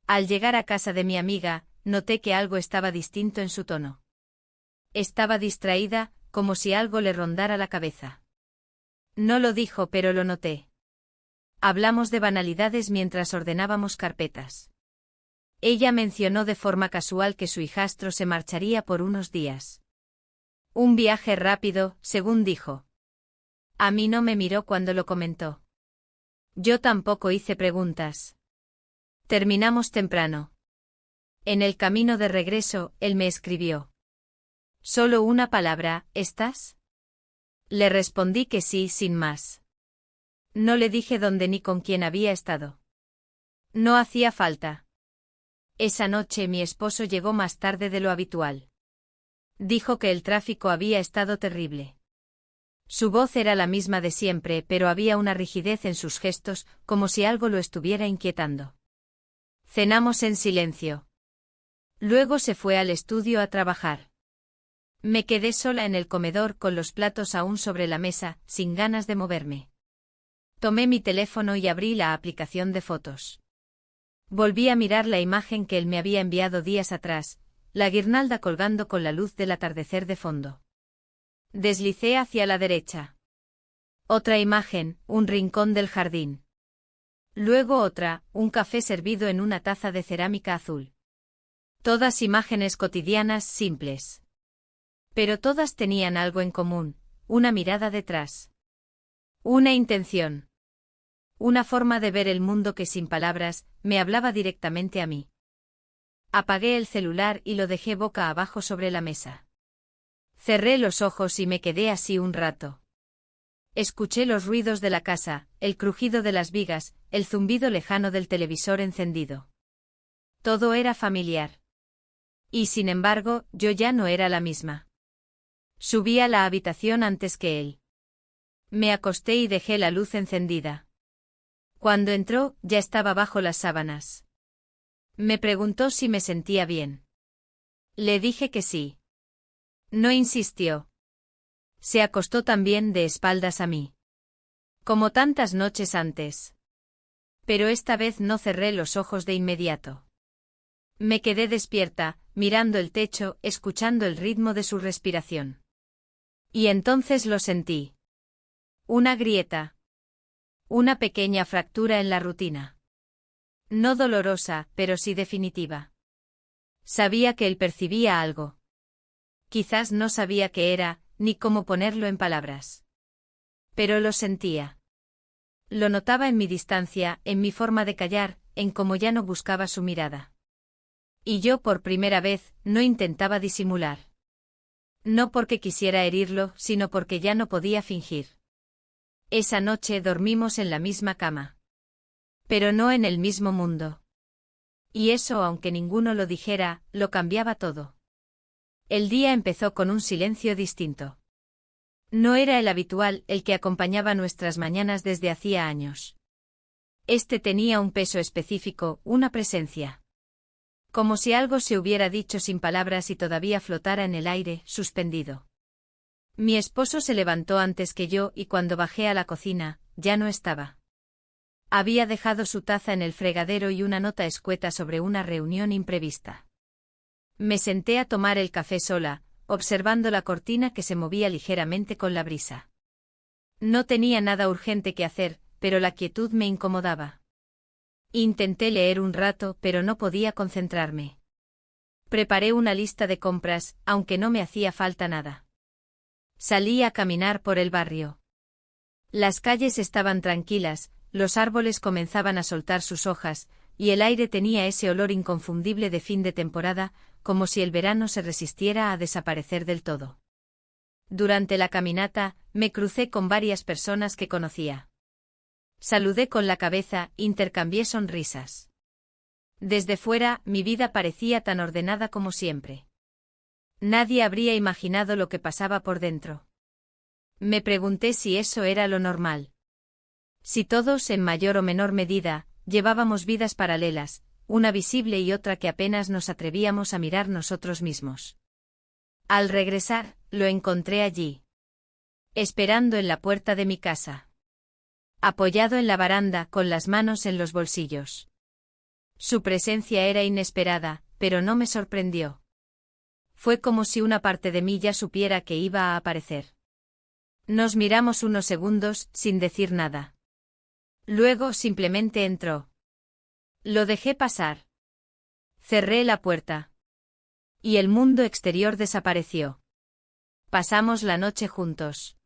Al llegar a casa de mi amiga, noté que algo estaba distinto en su tono. Estaba distraída, como si algo le rondara la cabeza. No lo dijo, pero lo noté. Hablamos de banalidades mientras ordenábamos carpetas. Ella mencionó de forma casual que su hijastro se marcharía por unos días. Un viaje rápido, según dijo. A mí no me miró cuando lo comentó. Yo tampoco hice preguntas. Terminamos temprano. En el camino de regreso, él me escribió. Solo una palabra, ¿estás? Le respondí que sí, sin más. No le dije dónde ni con quién había estado. No hacía falta. Esa noche mi esposo llegó más tarde de lo habitual. Dijo que el tráfico había estado terrible. Su voz era la misma de siempre, pero había una rigidez en sus gestos, como si algo lo estuviera inquietando. Cenamos en silencio. Luego se fue al estudio a trabajar. Me quedé sola en el comedor con los platos aún sobre la mesa, sin ganas de moverme. Tomé mi teléfono y abrí la aplicación de fotos. Volví a mirar la imagen que él me había enviado días atrás, la guirnalda colgando con la luz del atardecer de fondo. Deslicé hacia la derecha. Otra imagen, un rincón del jardín. Luego otra, un café servido en una taza de cerámica azul. Todas imágenes cotidianas, simples. Pero todas tenían algo en común, una mirada detrás. Una intención. Una forma de ver el mundo que sin palabras, me hablaba directamente a mí. Apagué el celular y lo dejé boca abajo sobre la mesa. Cerré los ojos y me quedé así un rato. Escuché los ruidos de la casa, el crujido de las vigas, el zumbido lejano del televisor encendido. Todo era familiar. Y sin embargo, yo ya no era la misma. Subí a la habitación antes que él. Me acosté y dejé la luz encendida. Cuando entró, ya estaba bajo las sábanas. Me preguntó si me sentía bien. Le dije que sí. No insistió. Se acostó también de espaldas a mí. Como tantas noches antes. Pero esta vez no cerré los ojos de inmediato. Me quedé despierta, mirando el techo, escuchando el ritmo de su respiración. Y entonces lo sentí. Una grieta. Una pequeña fractura en la rutina. No dolorosa, pero sí definitiva. Sabía que él percibía algo. Quizás no sabía qué era, ni cómo ponerlo en palabras. Pero lo sentía. Lo notaba en mi distancia, en mi forma de callar, en cómo ya no buscaba su mirada. Y yo por primera vez, no intentaba disimular. No porque quisiera herirlo, sino porque ya no podía fingir. Esa noche dormimos en la misma cama. Pero no en el mismo mundo. Y eso, aunque ninguno lo dijera, lo cambiaba todo. El día empezó con un silencio distinto. No era el habitual, el que acompañaba nuestras mañanas desde hacía años. Este tenía un peso específico, una presencia. Como si algo se hubiera dicho sin palabras y todavía flotara en el aire, suspendido. Mi esposo se levantó antes que yo y cuando bajé a la cocina, ya no estaba. Había dejado su taza en el fregadero y una nota escueta sobre una reunión imprevista. Me senté a tomar el café sola, observando la cortina que se movía ligeramente con la brisa. No tenía nada urgente que hacer, pero la quietud me incomodaba. Intenté leer un rato, pero no podía concentrarme. Preparé una lista de compras, aunque no me hacía falta nada. Salí a caminar por el barrio. Las calles estaban tranquilas, los árboles comenzaban a soltar sus hojas, y el aire tenía ese olor inconfundible de fin de temporada, como si el verano se resistiera a desaparecer del todo. Durante la caminata, me crucé con varias personas que conocía. Saludé con la cabeza, intercambié sonrisas. Desde fuera, mi vida parecía tan ordenada como siempre. Nadie habría imaginado lo que pasaba por dentro. Me pregunté si eso era lo normal. Si todos, en mayor o menor medida, llevábamos vidas paralelas, una visible y otra que apenas nos atrevíamos a mirar nosotros mismos. Al regresar, lo encontré allí. Esperando en la puerta de mi casa. Apoyado en la baranda, con las manos en los bolsillos. Su presencia era inesperada, pero no me sorprendió. Fue como si una parte de mí ya supiera que iba a aparecer. Nos miramos unos segundos, sin decir nada. Luego simplemente entró. Lo dejé pasar. Cerré la puerta. Y el mundo exterior desapareció. Pasamos la noche juntos.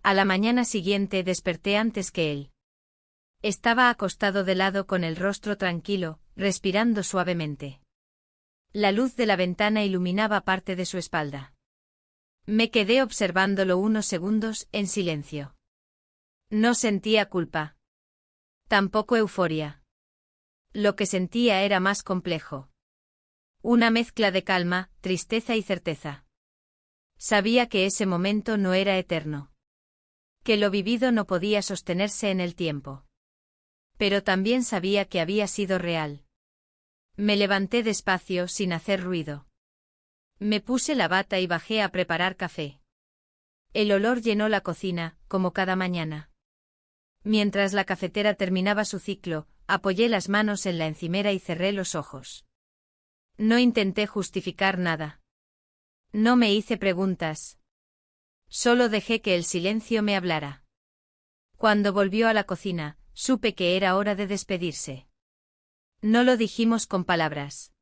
A la mañana siguiente desperté antes que él. Estaba acostado de lado con el rostro tranquilo, respirando suavemente. La luz de la ventana iluminaba parte de su espalda. Me quedé observándolo unos segundos, en silencio. No sentía culpa. Tampoco euforia. Lo que sentía era más complejo. Una mezcla de calma, tristeza y certeza. Sabía que ese momento no era eterno. Que lo vivido no podía sostenerse en el tiempo. Pero también sabía que había sido real. Me levanté despacio, sin hacer ruido. Me puse la bata y bajé a preparar café. El olor llenó la cocina, como cada mañana. Mientras la cafetera terminaba su ciclo, apoyé las manos en la encimera y cerré los ojos. No intenté justificar nada. No me hice preguntas. Solo dejé que el silencio me hablara. Cuando volvió a la cocina, supe que era hora de despedirse. No lo dijimos con palabras.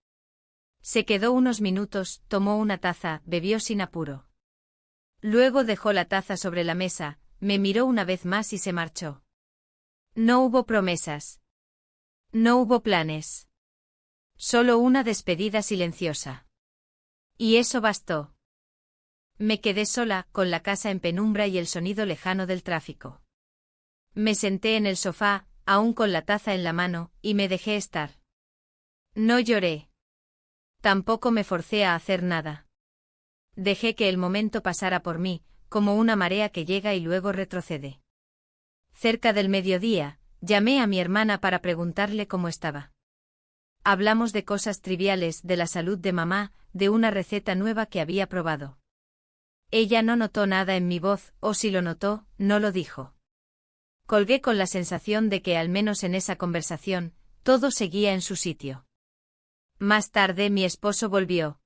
Se quedó unos minutos, tomó una taza, bebió sin apuro. Luego dejó la taza sobre la mesa, me miró una vez más y se marchó. No hubo promesas. No hubo planes. Solo una despedida silenciosa. Y eso bastó. Me quedé sola, con la casa en penumbra y el sonido lejano del tráfico. Me senté en el sofá, aún con la taza en la mano, y me dejé estar. No lloré. Tampoco me forcé a hacer nada. Dejé que el momento pasara por mí, como una marea que llega y luego retrocede. Cerca del mediodía, llamé a mi hermana para preguntarle cómo estaba. Hablamos de cosas triviales, de la salud de mamá, de una receta nueva que había probado. Ella no notó nada en mi voz, o si lo notó, no lo dijo. Colgué con la sensación de que al menos en esa conversación, todo seguía en su sitio. Más tarde mi esposo volvió.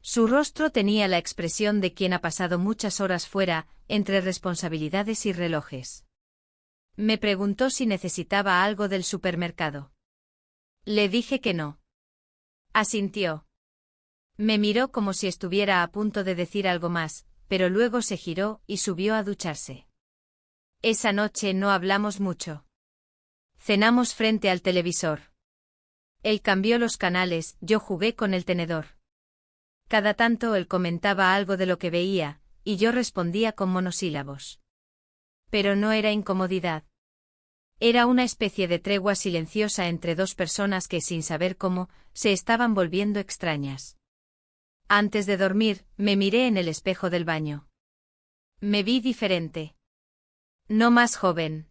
Su rostro tenía la expresión de quien ha pasado muchas horas fuera, entre responsabilidades y relojes. Me preguntó si necesitaba algo del supermercado. Le dije que no. Asintió. Me miró como si estuviera a punto de decir algo más, pero luego se giró y subió a ducharse. Esa noche no hablamos mucho. Cenamos frente al televisor. Él cambió los canales, yo jugué con el tenedor. Cada tanto él comentaba algo de lo que veía, y yo respondía con monosílabos. Pero no era incomodidad. Era una especie de tregua silenciosa entre dos personas que, sin saber cómo, se estaban volviendo extrañas. Antes de dormir, me miré en el espejo del baño. Me vi diferente. No más joven.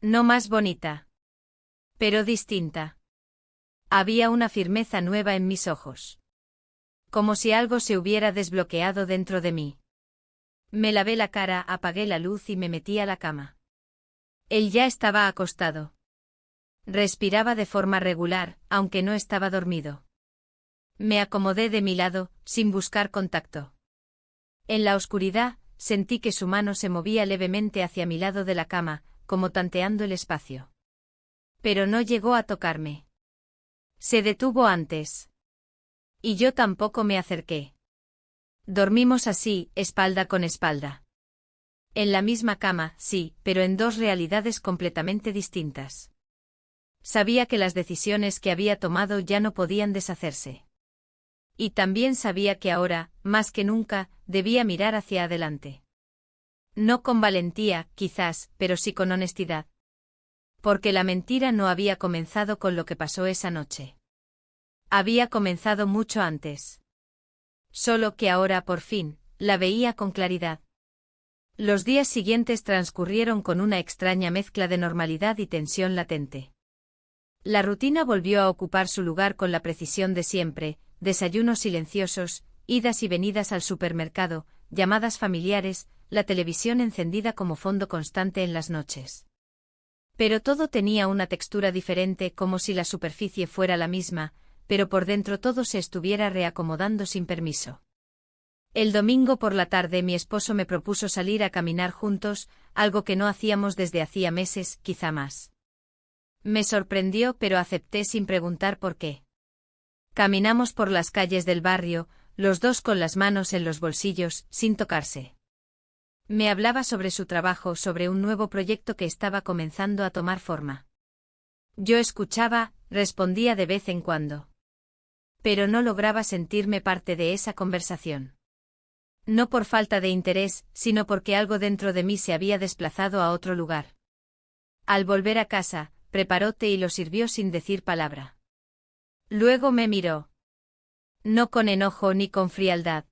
No más bonita. Pero distinta. Había una firmeza nueva en mis ojos. Como si algo se hubiera desbloqueado dentro de mí. Me lavé la cara, apagué la luz y me metí a la cama. Él ya estaba acostado. Respiraba de forma regular, aunque no estaba dormido. Me acomodé de mi lado, sin buscar contacto. En la oscuridad, sentí que su mano se movía levemente hacia mi lado de la cama, como tanteando el espacio. Pero no llegó a tocarme. Se detuvo antes. Y yo tampoco me acerqué. Dormimos así, espalda con espalda. En la misma cama, sí, pero en dos realidades completamente distintas. Sabía que las decisiones que había tomado ya no podían deshacerse. Y también sabía que ahora, más que nunca, debía mirar hacia adelante. No con valentía, quizás, pero sí con honestidad. Porque la mentira no había comenzado con lo que pasó esa noche. Había comenzado mucho antes. Solo que ahora, por fin, la veía con claridad. Los días siguientes transcurrieron con una extraña mezcla de normalidad y tensión latente. La rutina volvió a ocupar su lugar con la precisión de siempre, desayunos silenciosos, idas y venidas al supermercado, llamadas familiares, la televisión encendida como fondo constante en las noches. Pero todo tenía una textura diferente, como si la superficie fuera la misma, pero por dentro todo se estuviera reacomodando sin permiso. El domingo por la tarde mi esposo me propuso salir a caminar juntos, algo que no hacíamos desde hacía meses, quizá más. Me sorprendió, pero acepté sin preguntar por qué. Caminamos por las calles del barrio, los dos con las manos en los bolsillos, sin tocarse. Me hablaba sobre su trabajo, sobre un nuevo proyecto que estaba comenzando a tomar forma. Yo escuchaba, respondía de vez en cuando. Pero no lograba sentirme parte de esa conversación. No por falta de interés, sino porque algo dentro de mí se había desplazado a otro lugar. Al volver a casa, preparó té y lo sirvió sin decir palabra. Luego me miró. No con enojo ni con frialdad.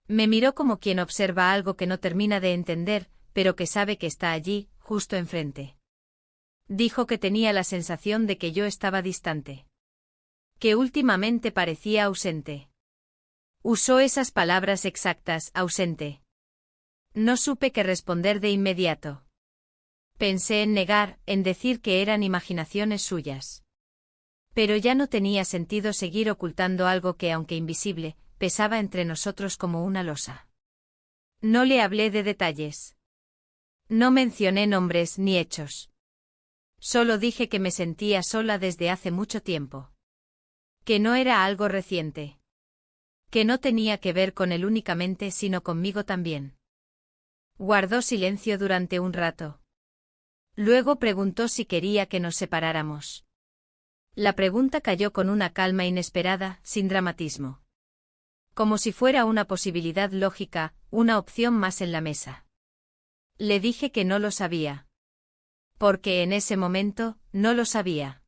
Me miró como quien observa algo que no termina de entender, pero que sabe que está allí, justo enfrente. Dijo que tenía la sensación de que yo estaba distante. Que últimamente parecía ausente. Usó esas palabras exactas, ausente. No supe qué responder de inmediato. Pensé en negar, en decir que eran imaginaciones suyas. Pero ya no tenía sentido seguir ocultando algo que, aunque invisible, pesaba entre nosotros como una losa. No le hablé de detalles. No mencioné nombres ni hechos. Solo dije que me sentía sola desde hace mucho tiempo. Que no era algo reciente. Que no tenía que ver con él únicamente sino conmigo también. Guardó silencio durante un rato. Luego preguntó si quería que nos separáramos. La pregunta cayó con una calma inesperada, sin dramatismo. Como si fuera una posibilidad lógica, una opción más en la mesa. Le dije que no lo sabía. Porque en ese momento, no lo sabía.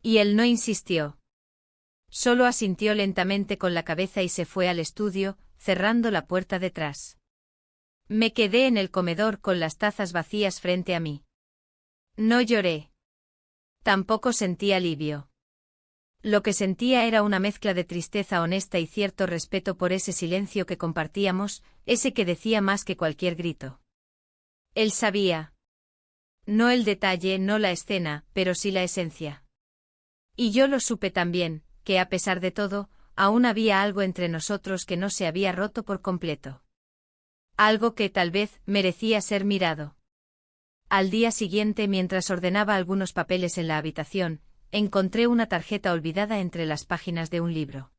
Y él no insistió. Solo asintió lentamente con la cabeza y se fue al estudio, cerrando la puerta detrás. Me quedé en el comedor con las tazas vacías frente a mí. No lloré. Tampoco sentí alivio. Lo que sentía era una mezcla de tristeza honesta y cierto respeto por ese silencio que compartíamos, ese que decía más que cualquier grito. Él sabía. No el detalle, no la escena, pero sí la esencia. Y yo lo supe también, que a pesar de todo, aún había algo entre nosotros que no se había roto por completo. Algo que tal vez merecía ser mirado. Al día siguiente, mientras ordenaba algunos papeles en la habitación, encontré una tarjeta olvidada entre las páginas de un libro.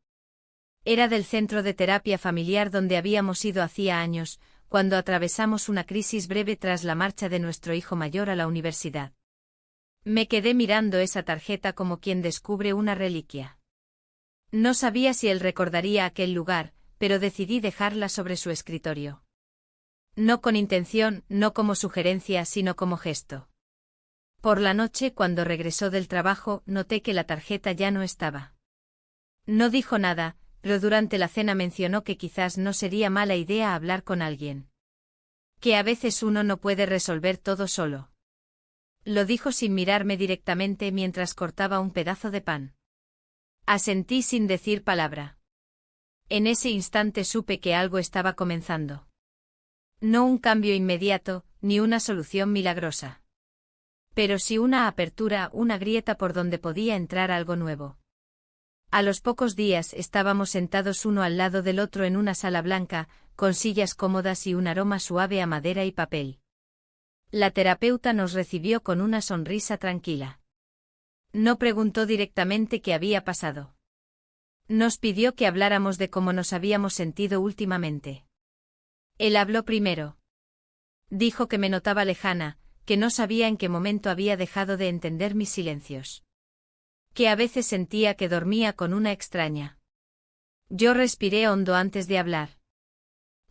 Era del centro de terapia familiar donde habíamos ido hacía años, cuando atravesamos una crisis breve tras la marcha de nuestro hijo mayor a la universidad. Me quedé mirando esa tarjeta como quien descubre una reliquia. No sabía si él recordaría aquel lugar, pero decidí dejarla sobre su escritorio. No con intención, no como sugerencia, sino como gesto. Por la noche, cuando regresó del trabajo, noté que la tarjeta ya no estaba. No dijo nada, pero durante la cena mencionó que quizás no sería mala idea hablar con alguien. Que a veces uno no puede resolver todo solo. Lo dijo sin mirarme directamente mientras cortaba un pedazo de pan. Asentí sin decir palabra. En ese instante supe que algo estaba comenzando. No un cambio inmediato, ni una solución milagrosa. Pero sí una apertura, una grieta por donde podía entrar algo nuevo. A los pocos días estábamos sentados uno al lado del otro en una sala blanca, con sillas cómodas y un aroma suave a madera y papel. La terapeuta nos recibió con una sonrisa tranquila. No preguntó directamente qué había pasado. Nos pidió que habláramos de cómo nos habíamos sentido últimamente. Él habló primero. Dijo que me notaba lejana, que no sabía en qué momento había dejado de entender mis silencios. Que a veces sentía que dormía con una extraña. Yo respiré hondo antes de hablar.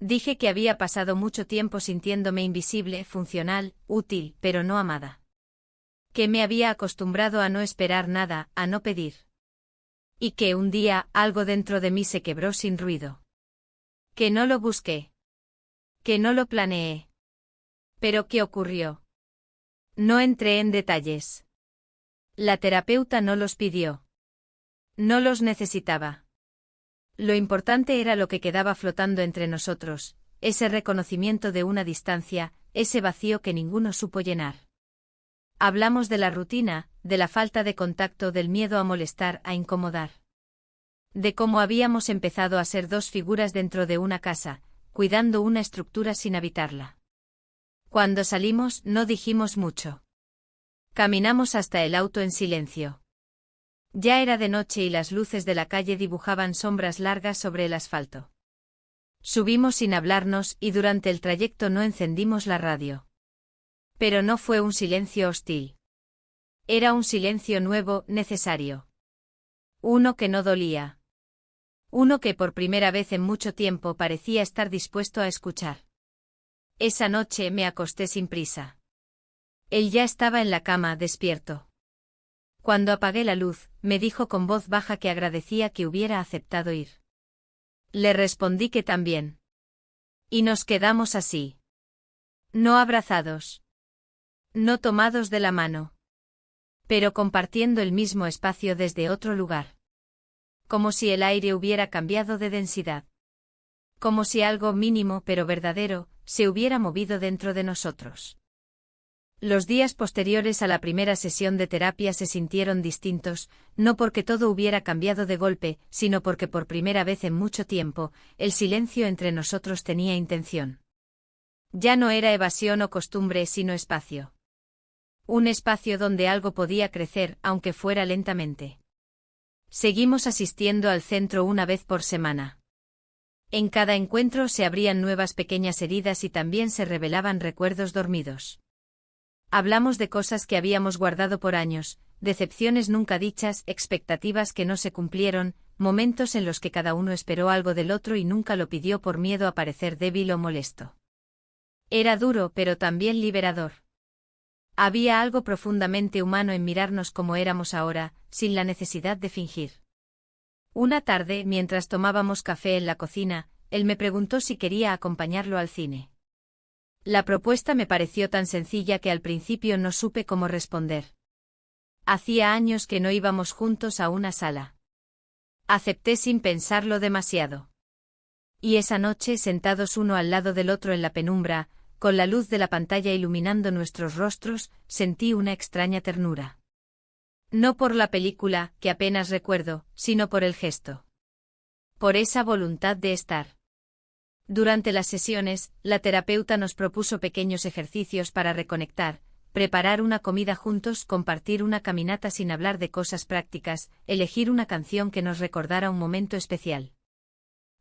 Dije que había pasado mucho tiempo sintiéndome invisible, funcional, útil, pero no amada. Que me había acostumbrado a no esperar nada, a no pedir. Y que un día algo dentro de mí se quebró sin ruido. Que no lo busqué. Que no lo planeé. ¿Pero qué ocurrió? No entré en detalles. La terapeuta no los pidió. No los necesitaba. Lo importante era lo que quedaba flotando entre nosotros, ese reconocimiento de una distancia, ese vacío que ninguno supo llenar. Hablamos de la rutina, de la falta de contacto, del miedo a molestar, a incomodar. De cómo habíamos empezado a ser dos figuras dentro de una casa, cuidando una estructura sin habitarla. Cuando salimos, no dijimos mucho. Caminamos hasta el auto en silencio. Ya era de noche y las luces de la calle dibujaban sombras largas sobre el asfalto. Subimos sin hablarnos y durante el trayecto no encendimos la radio. Pero no fue un silencio hostil. Era un silencio nuevo, necesario. Uno que no dolía. Uno que por primera vez en mucho tiempo parecía estar dispuesto a escuchar. Esa noche me acosté sin prisa. Él ya estaba en la cama, despierto. Cuando apagué la luz, me dijo con voz baja que agradecía que hubiera aceptado ir. Le respondí que también. Y nos quedamos así. No abrazados. No tomados de la mano. Pero compartiendo el mismo espacio desde otro lugar. Como si el aire hubiera cambiado de densidad. Como si algo mínimo pero verdadero se hubiera movido dentro de nosotros. Los días posteriores a la primera sesión de terapia se sintieron distintos, no porque todo hubiera cambiado de golpe, sino porque por primera vez en mucho tiempo, el silencio entre nosotros tenía intención. Ya no era evasión o costumbre, sino espacio. Un espacio donde algo podía crecer, aunque fuera lentamente. Seguimos asistiendo al centro una vez por semana. En cada encuentro se abrían nuevas pequeñas heridas y también se revelaban recuerdos dormidos. Hablamos de cosas que habíamos guardado por años, decepciones nunca dichas, expectativas que no se cumplieron, momentos en los que cada uno esperó algo del otro y nunca lo pidió por miedo a parecer débil o molesto. Era duro pero también liberador. Había algo profundamente humano en mirarnos como éramos ahora, sin la necesidad de fingir. Una tarde, mientras tomábamos café en la cocina, él me preguntó si quería acompañarlo al cine. La propuesta me pareció tan sencilla que al principio no supe cómo responder. Hacía años que no íbamos juntos a una sala. Acepté sin pensarlo demasiado. Y esa noche, sentados uno al lado del otro en la penumbra, con la luz de la pantalla iluminando nuestros rostros, sentí una extraña ternura. No por la película, que apenas recuerdo, sino por el gesto. Por esa voluntad de estar. Durante las sesiones, la terapeuta nos propuso pequeños ejercicios para reconectar, preparar una comida juntos, compartir una caminata sin hablar de cosas prácticas, elegir una canción que nos recordara un momento especial.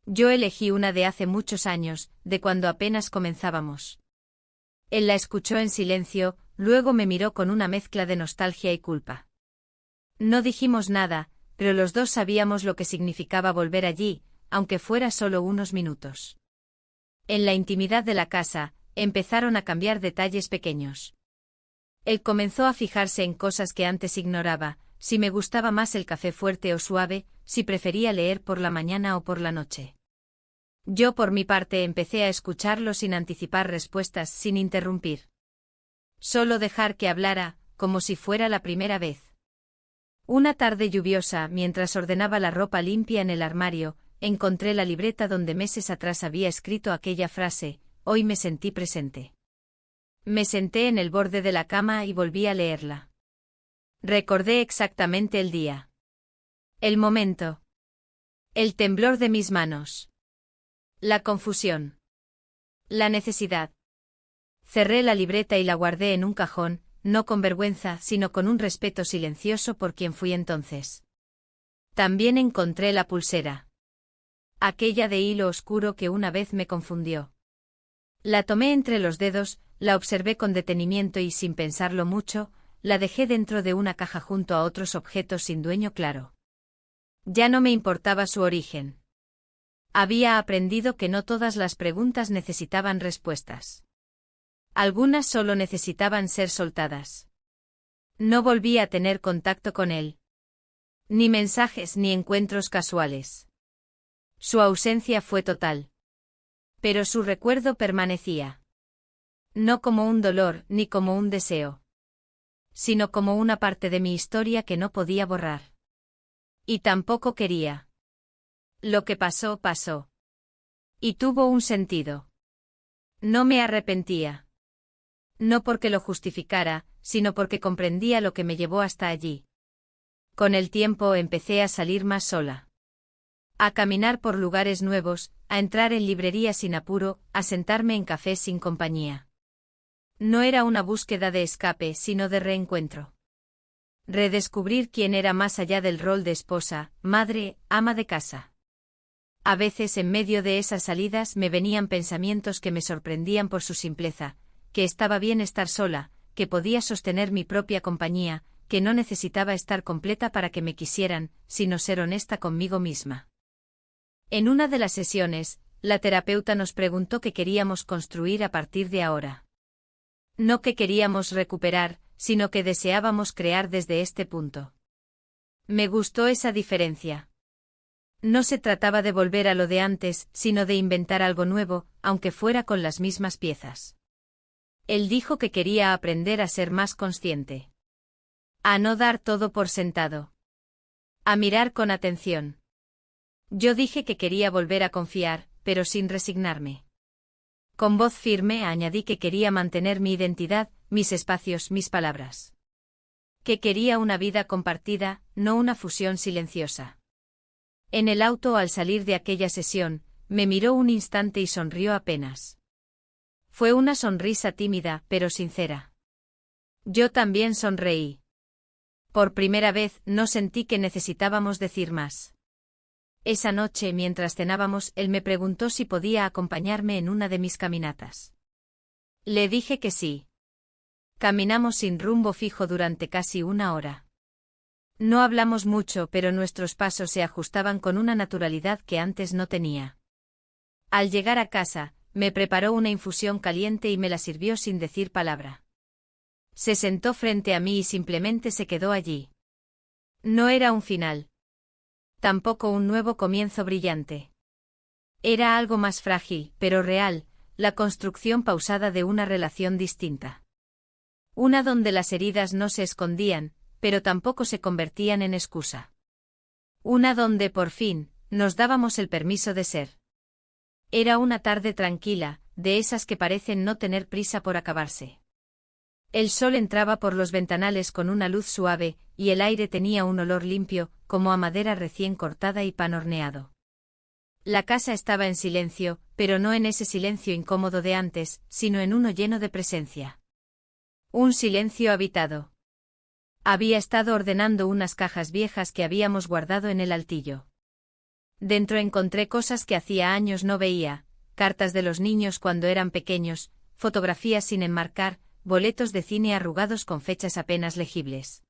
Yo elegí una de hace muchos años, de cuando apenas comenzábamos. Él la escuchó en silencio, luego me miró con una mezcla de nostalgia y culpa. No dijimos nada, pero los dos sabíamos lo que significaba volver allí, aunque fuera solo unos minutos. En la intimidad de la casa, empezaron a cambiar detalles pequeños. Él comenzó a fijarse en cosas que antes ignoraba, si me gustaba más el café fuerte o suave, si prefería leer por la mañana o por la noche. Yo por mi parte empecé a escucharlo sin anticipar respuestas, sin interrumpir. Solo dejar que hablara, como si fuera la primera vez. Una tarde lluviosa, mientras ordenaba la ropa limpia en el armario, encontré la libreta donde meses atrás había escrito aquella frase: hoy me sentí presente. Me senté en el borde de la cama y volví a leerla. Recordé exactamente el día. El momento. El temblor de mis manos. La confusión. La necesidad. Cerré la libreta y la guardé en un cajón, no con vergüenza, sino con un respeto silencioso por quien fui entonces. También encontré la pulsera. Aquella de hilo oscuro que una vez me confundió. La tomé entre los dedos, la observé con detenimiento y sin pensarlo mucho, la dejé dentro de una caja junto a otros objetos sin dueño claro. Ya no me importaba su origen. Había aprendido que no todas las preguntas necesitaban respuestas. Algunas solo necesitaban ser soltadas. No volví a tener contacto con él. Ni mensajes ni encuentros casuales. Su ausencia fue total. Pero su recuerdo permanecía. No como un dolor ni como un deseo, sino como una parte de mi historia que no podía borrar. Y tampoco quería. Lo que pasó, pasó. Y tuvo un sentido. No me arrepentía. No porque lo justificara, sino porque comprendía lo que me llevó hasta allí. Con el tiempo empecé a salir más sola. A caminar por lugares nuevos, a entrar en librerías sin apuro, a sentarme en cafés sin compañía. No era una búsqueda de escape, sino de reencuentro. Redescubrir quién era más allá del rol de esposa, madre, ama de casa. A veces en medio de esas salidas me venían pensamientos que me sorprendían por su simpleza, que estaba bien estar sola, que podía sostener mi propia compañía, que no necesitaba estar completa para que me quisieran, sino ser honesta conmigo misma. En una de las sesiones, la terapeuta nos preguntó qué queríamos construir a partir de ahora. No que queríamos recuperar, sino que deseábamos crear desde este punto. Me gustó esa diferencia. No se trataba de volver a lo de antes, sino de inventar algo nuevo, aunque fuera con las mismas piezas. Él dijo que quería aprender a ser más consciente. A no dar todo por sentado. A mirar con atención. Yo dije que quería volver a confiar, pero sin resignarme. Con voz firme añadí que quería mantener mi identidad, mis espacios, mis palabras. Que quería una vida compartida, no una fusión silenciosa. En el auto al salir de aquella sesión, me miró un instante y sonrió apenas. Fue una sonrisa tímida, pero sincera. Yo también sonreí. Por primera vez no sentí que necesitábamos decir más. Esa noche, mientras cenábamos, él me preguntó si podía acompañarme en una de mis caminatas. Le dije que sí. Caminamos sin rumbo fijo durante casi una hora. No hablamos mucho, pero nuestros pasos se ajustaban con una naturalidad que antes no tenía. Al llegar a casa, me preparó una infusión caliente y me la sirvió sin decir palabra. Se sentó frente a mí y simplemente se quedó allí. No era un final. Tampoco un nuevo comienzo brillante. Era algo más frágil, pero real, la construcción pausada de una relación distinta. Una donde las heridas no se escondían, pero tampoco se convertían en excusa. Una donde, por fin, nos dábamos el permiso de ser. Era una tarde tranquila, de esas que parecen no tener prisa por acabarse. El sol entraba por los ventanales con una luz suave, y el aire tenía un olor limpio, como a madera recién cortada y pan horneado. La casa estaba en silencio, pero no en ese silencio incómodo de antes, sino en uno lleno de presencia. Un silencio habitado. Había estado ordenando unas cajas viejas que habíamos guardado en el altillo. Dentro encontré cosas que hacía años no veía, cartas de los niños cuando eran pequeños, fotografías sin enmarcar, boletos de cine arrugados con fechas apenas legibles.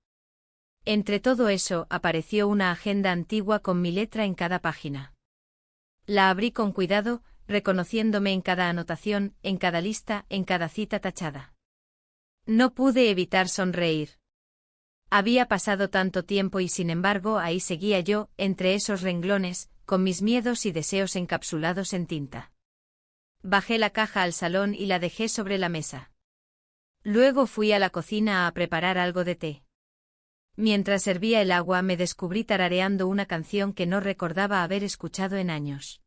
Entre todo eso apareció una agenda antigua con mi letra en cada página. La abrí con cuidado, reconociéndome en cada anotación, en cada lista, en cada cita tachada. No pude evitar sonreír. Había pasado tanto tiempo y sin embargo ahí seguía yo, entre esos renglones, con mis miedos y deseos encapsulados en tinta. Bajé la caja al salón y la dejé sobre la mesa. Luego fui a la cocina a preparar algo de té. Mientras servía el agua me descubrí tarareando una canción que no recordaba haber escuchado en años.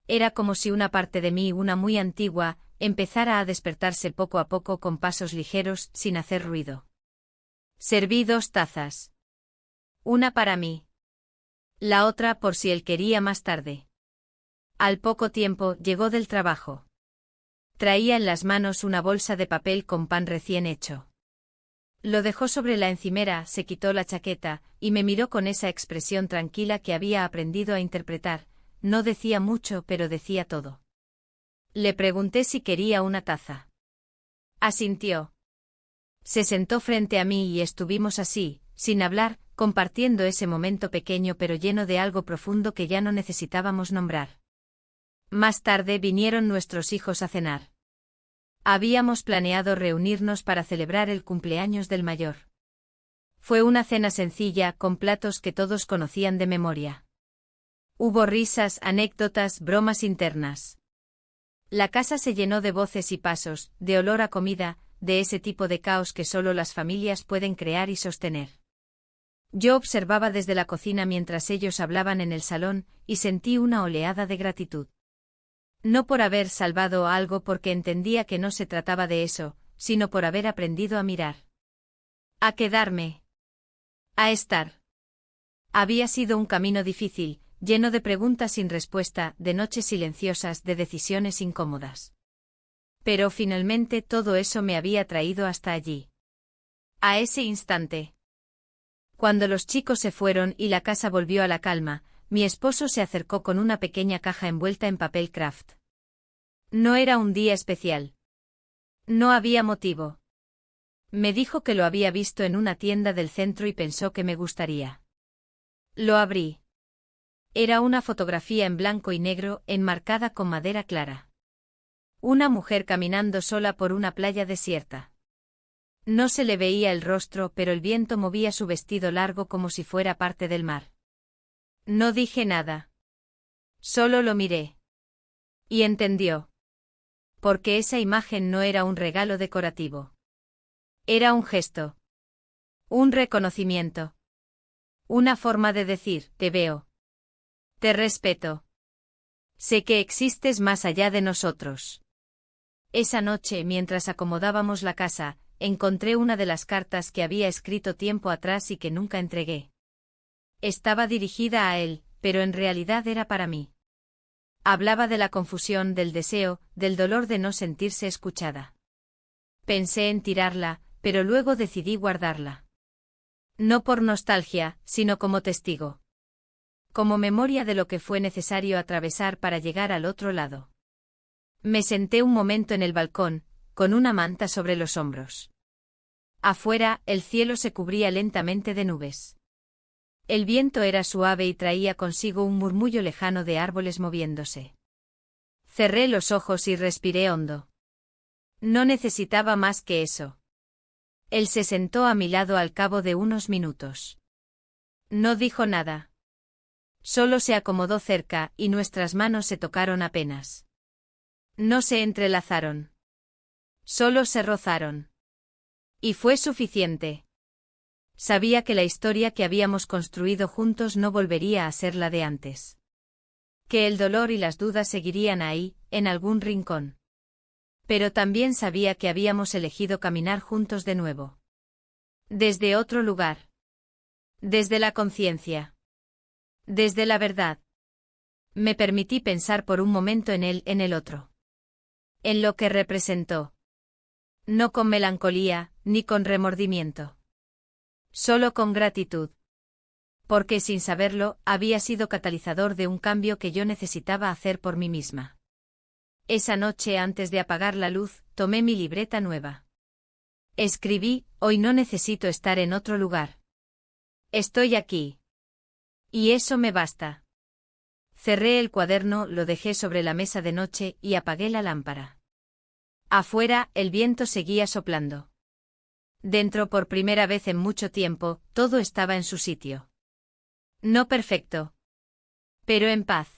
Era como si una parte de mí, una muy antigua, empezara a despertarse poco a poco con pasos ligeros, sin hacer ruido. Serví 2 tazas. Una para mí. La otra por si él quería más tarde. Al poco tiempo llegó del trabajo. Traía en las manos una bolsa de papel con pan recién hecho. Lo dejó sobre la encimera, se quitó la chaqueta, y me miró con esa expresión tranquila que había aprendido a interpretar. No decía mucho, pero decía todo. Le pregunté si quería una taza. Asintió. Se sentó frente a mí y estuvimos así, sin hablar, compartiendo ese momento pequeño pero lleno de algo profundo que ya no necesitábamos nombrar. Más tarde vinieron nuestros hijos a cenar. Habíamos planeado reunirnos para celebrar el cumpleaños del mayor. Fue una cena sencilla, con platos que todos conocían de memoria. Hubo risas, anécdotas, bromas internas. La casa se llenó de voces y pasos, de olor a comida, de ese tipo de caos que solo las familias pueden crear y sostener. Yo observaba desde la cocina mientras ellos hablaban en el salón, y sentí una oleada de gratitud. No por haber salvado algo porque entendía que no se trataba de eso, sino por haber aprendido a mirar. A quedarme. A estar. Había sido un camino difícil, lleno de preguntas sin respuesta, de noches silenciosas, de decisiones incómodas. Pero finalmente todo eso me había traído hasta allí. A ese instante. Cuando los chicos se fueron y la casa volvió a la calma, mi esposo se acercó con una pequeña caja envuelta en papel craft. No era un día especial. No había motivo. Me dijo que lo había visto en una tienda del centro y pensó que me gustaría. Lo abrí. Era una fotografía en blanco y negro, enmarcada con madera clara. Una mujer caminando sola por una playa desierta. No se le veía el rostro, pero el viento movía su vestido largo como si fuera parte del mar. No dije nada. Solo lo miré. Y entendió. Porque esa imagen no era un regalo decorativo. Era un gesto. Un reconocimiento. Una forma de decir, te veo. Te respeto. Sé que existes más allá de nosotros. Esa noche, mientras acomodábamos la casa, encontré una de las cartas que había escrito tiempo atrás y que nunca entregué. Estaba dirigida a él, pero en realidad era para mí. Hablaba de la confusión, del deseo, del dolor de no sentirse escuchada. Pensé en tirarla, pero luego decidí guardarla. No por nostalgia, sino como testigo. Como memoria de lo que fue necesario atravesar para llegar al otro lado. Me senté un momento en el balcón, con una manta sobre los hombros. Afuera, el cielo se cubría lentamente de nubes. El viento era suave y traía consigo un murmullo lejano de árboles moviéndose. Cerré los ojos y respiré hondo. No necesitaba más que eso. Él se sentó a mi lado al cabo de unos minutos. No dijo nada. Solo se acomodó cerca y nuestras manos se tocaron apenas. No se entrelazaron. Solo se rozaron. Y fue suficiente. Sabía que la historia que habíamos construido juntos no volvería a ser la de antes. Que el dolor y las dudas seguirían ahí, en algún rincón. Pero también sabía que habíamos elegido caminar juntos de nuevo. Desde otro lugar. Desde la conciencia. Desde la verdad. Me permití pensar por un momento en él, en el otro. En lo que representó. No con melancolía, ni con remordimiento. Solo con gratitud. Porque sin saberlo, había sido catalizador de un cambio que yo necesitaba hacer por mí misma. Esa noche antes de apagar la luz, tomé mi libreta nueva. Escribí, hoy no necesito estar en otro lugar. Estoy aquí. Y eso me basta. Cerré el cuaderno, lo dejé sobre la mesa de noche y apagué la lámpara. Afuera, el viento seguía soplando. Dentro, por primera vez en mucho tiempo, todo estaba en su sitio. No perfecto. Pero en paz.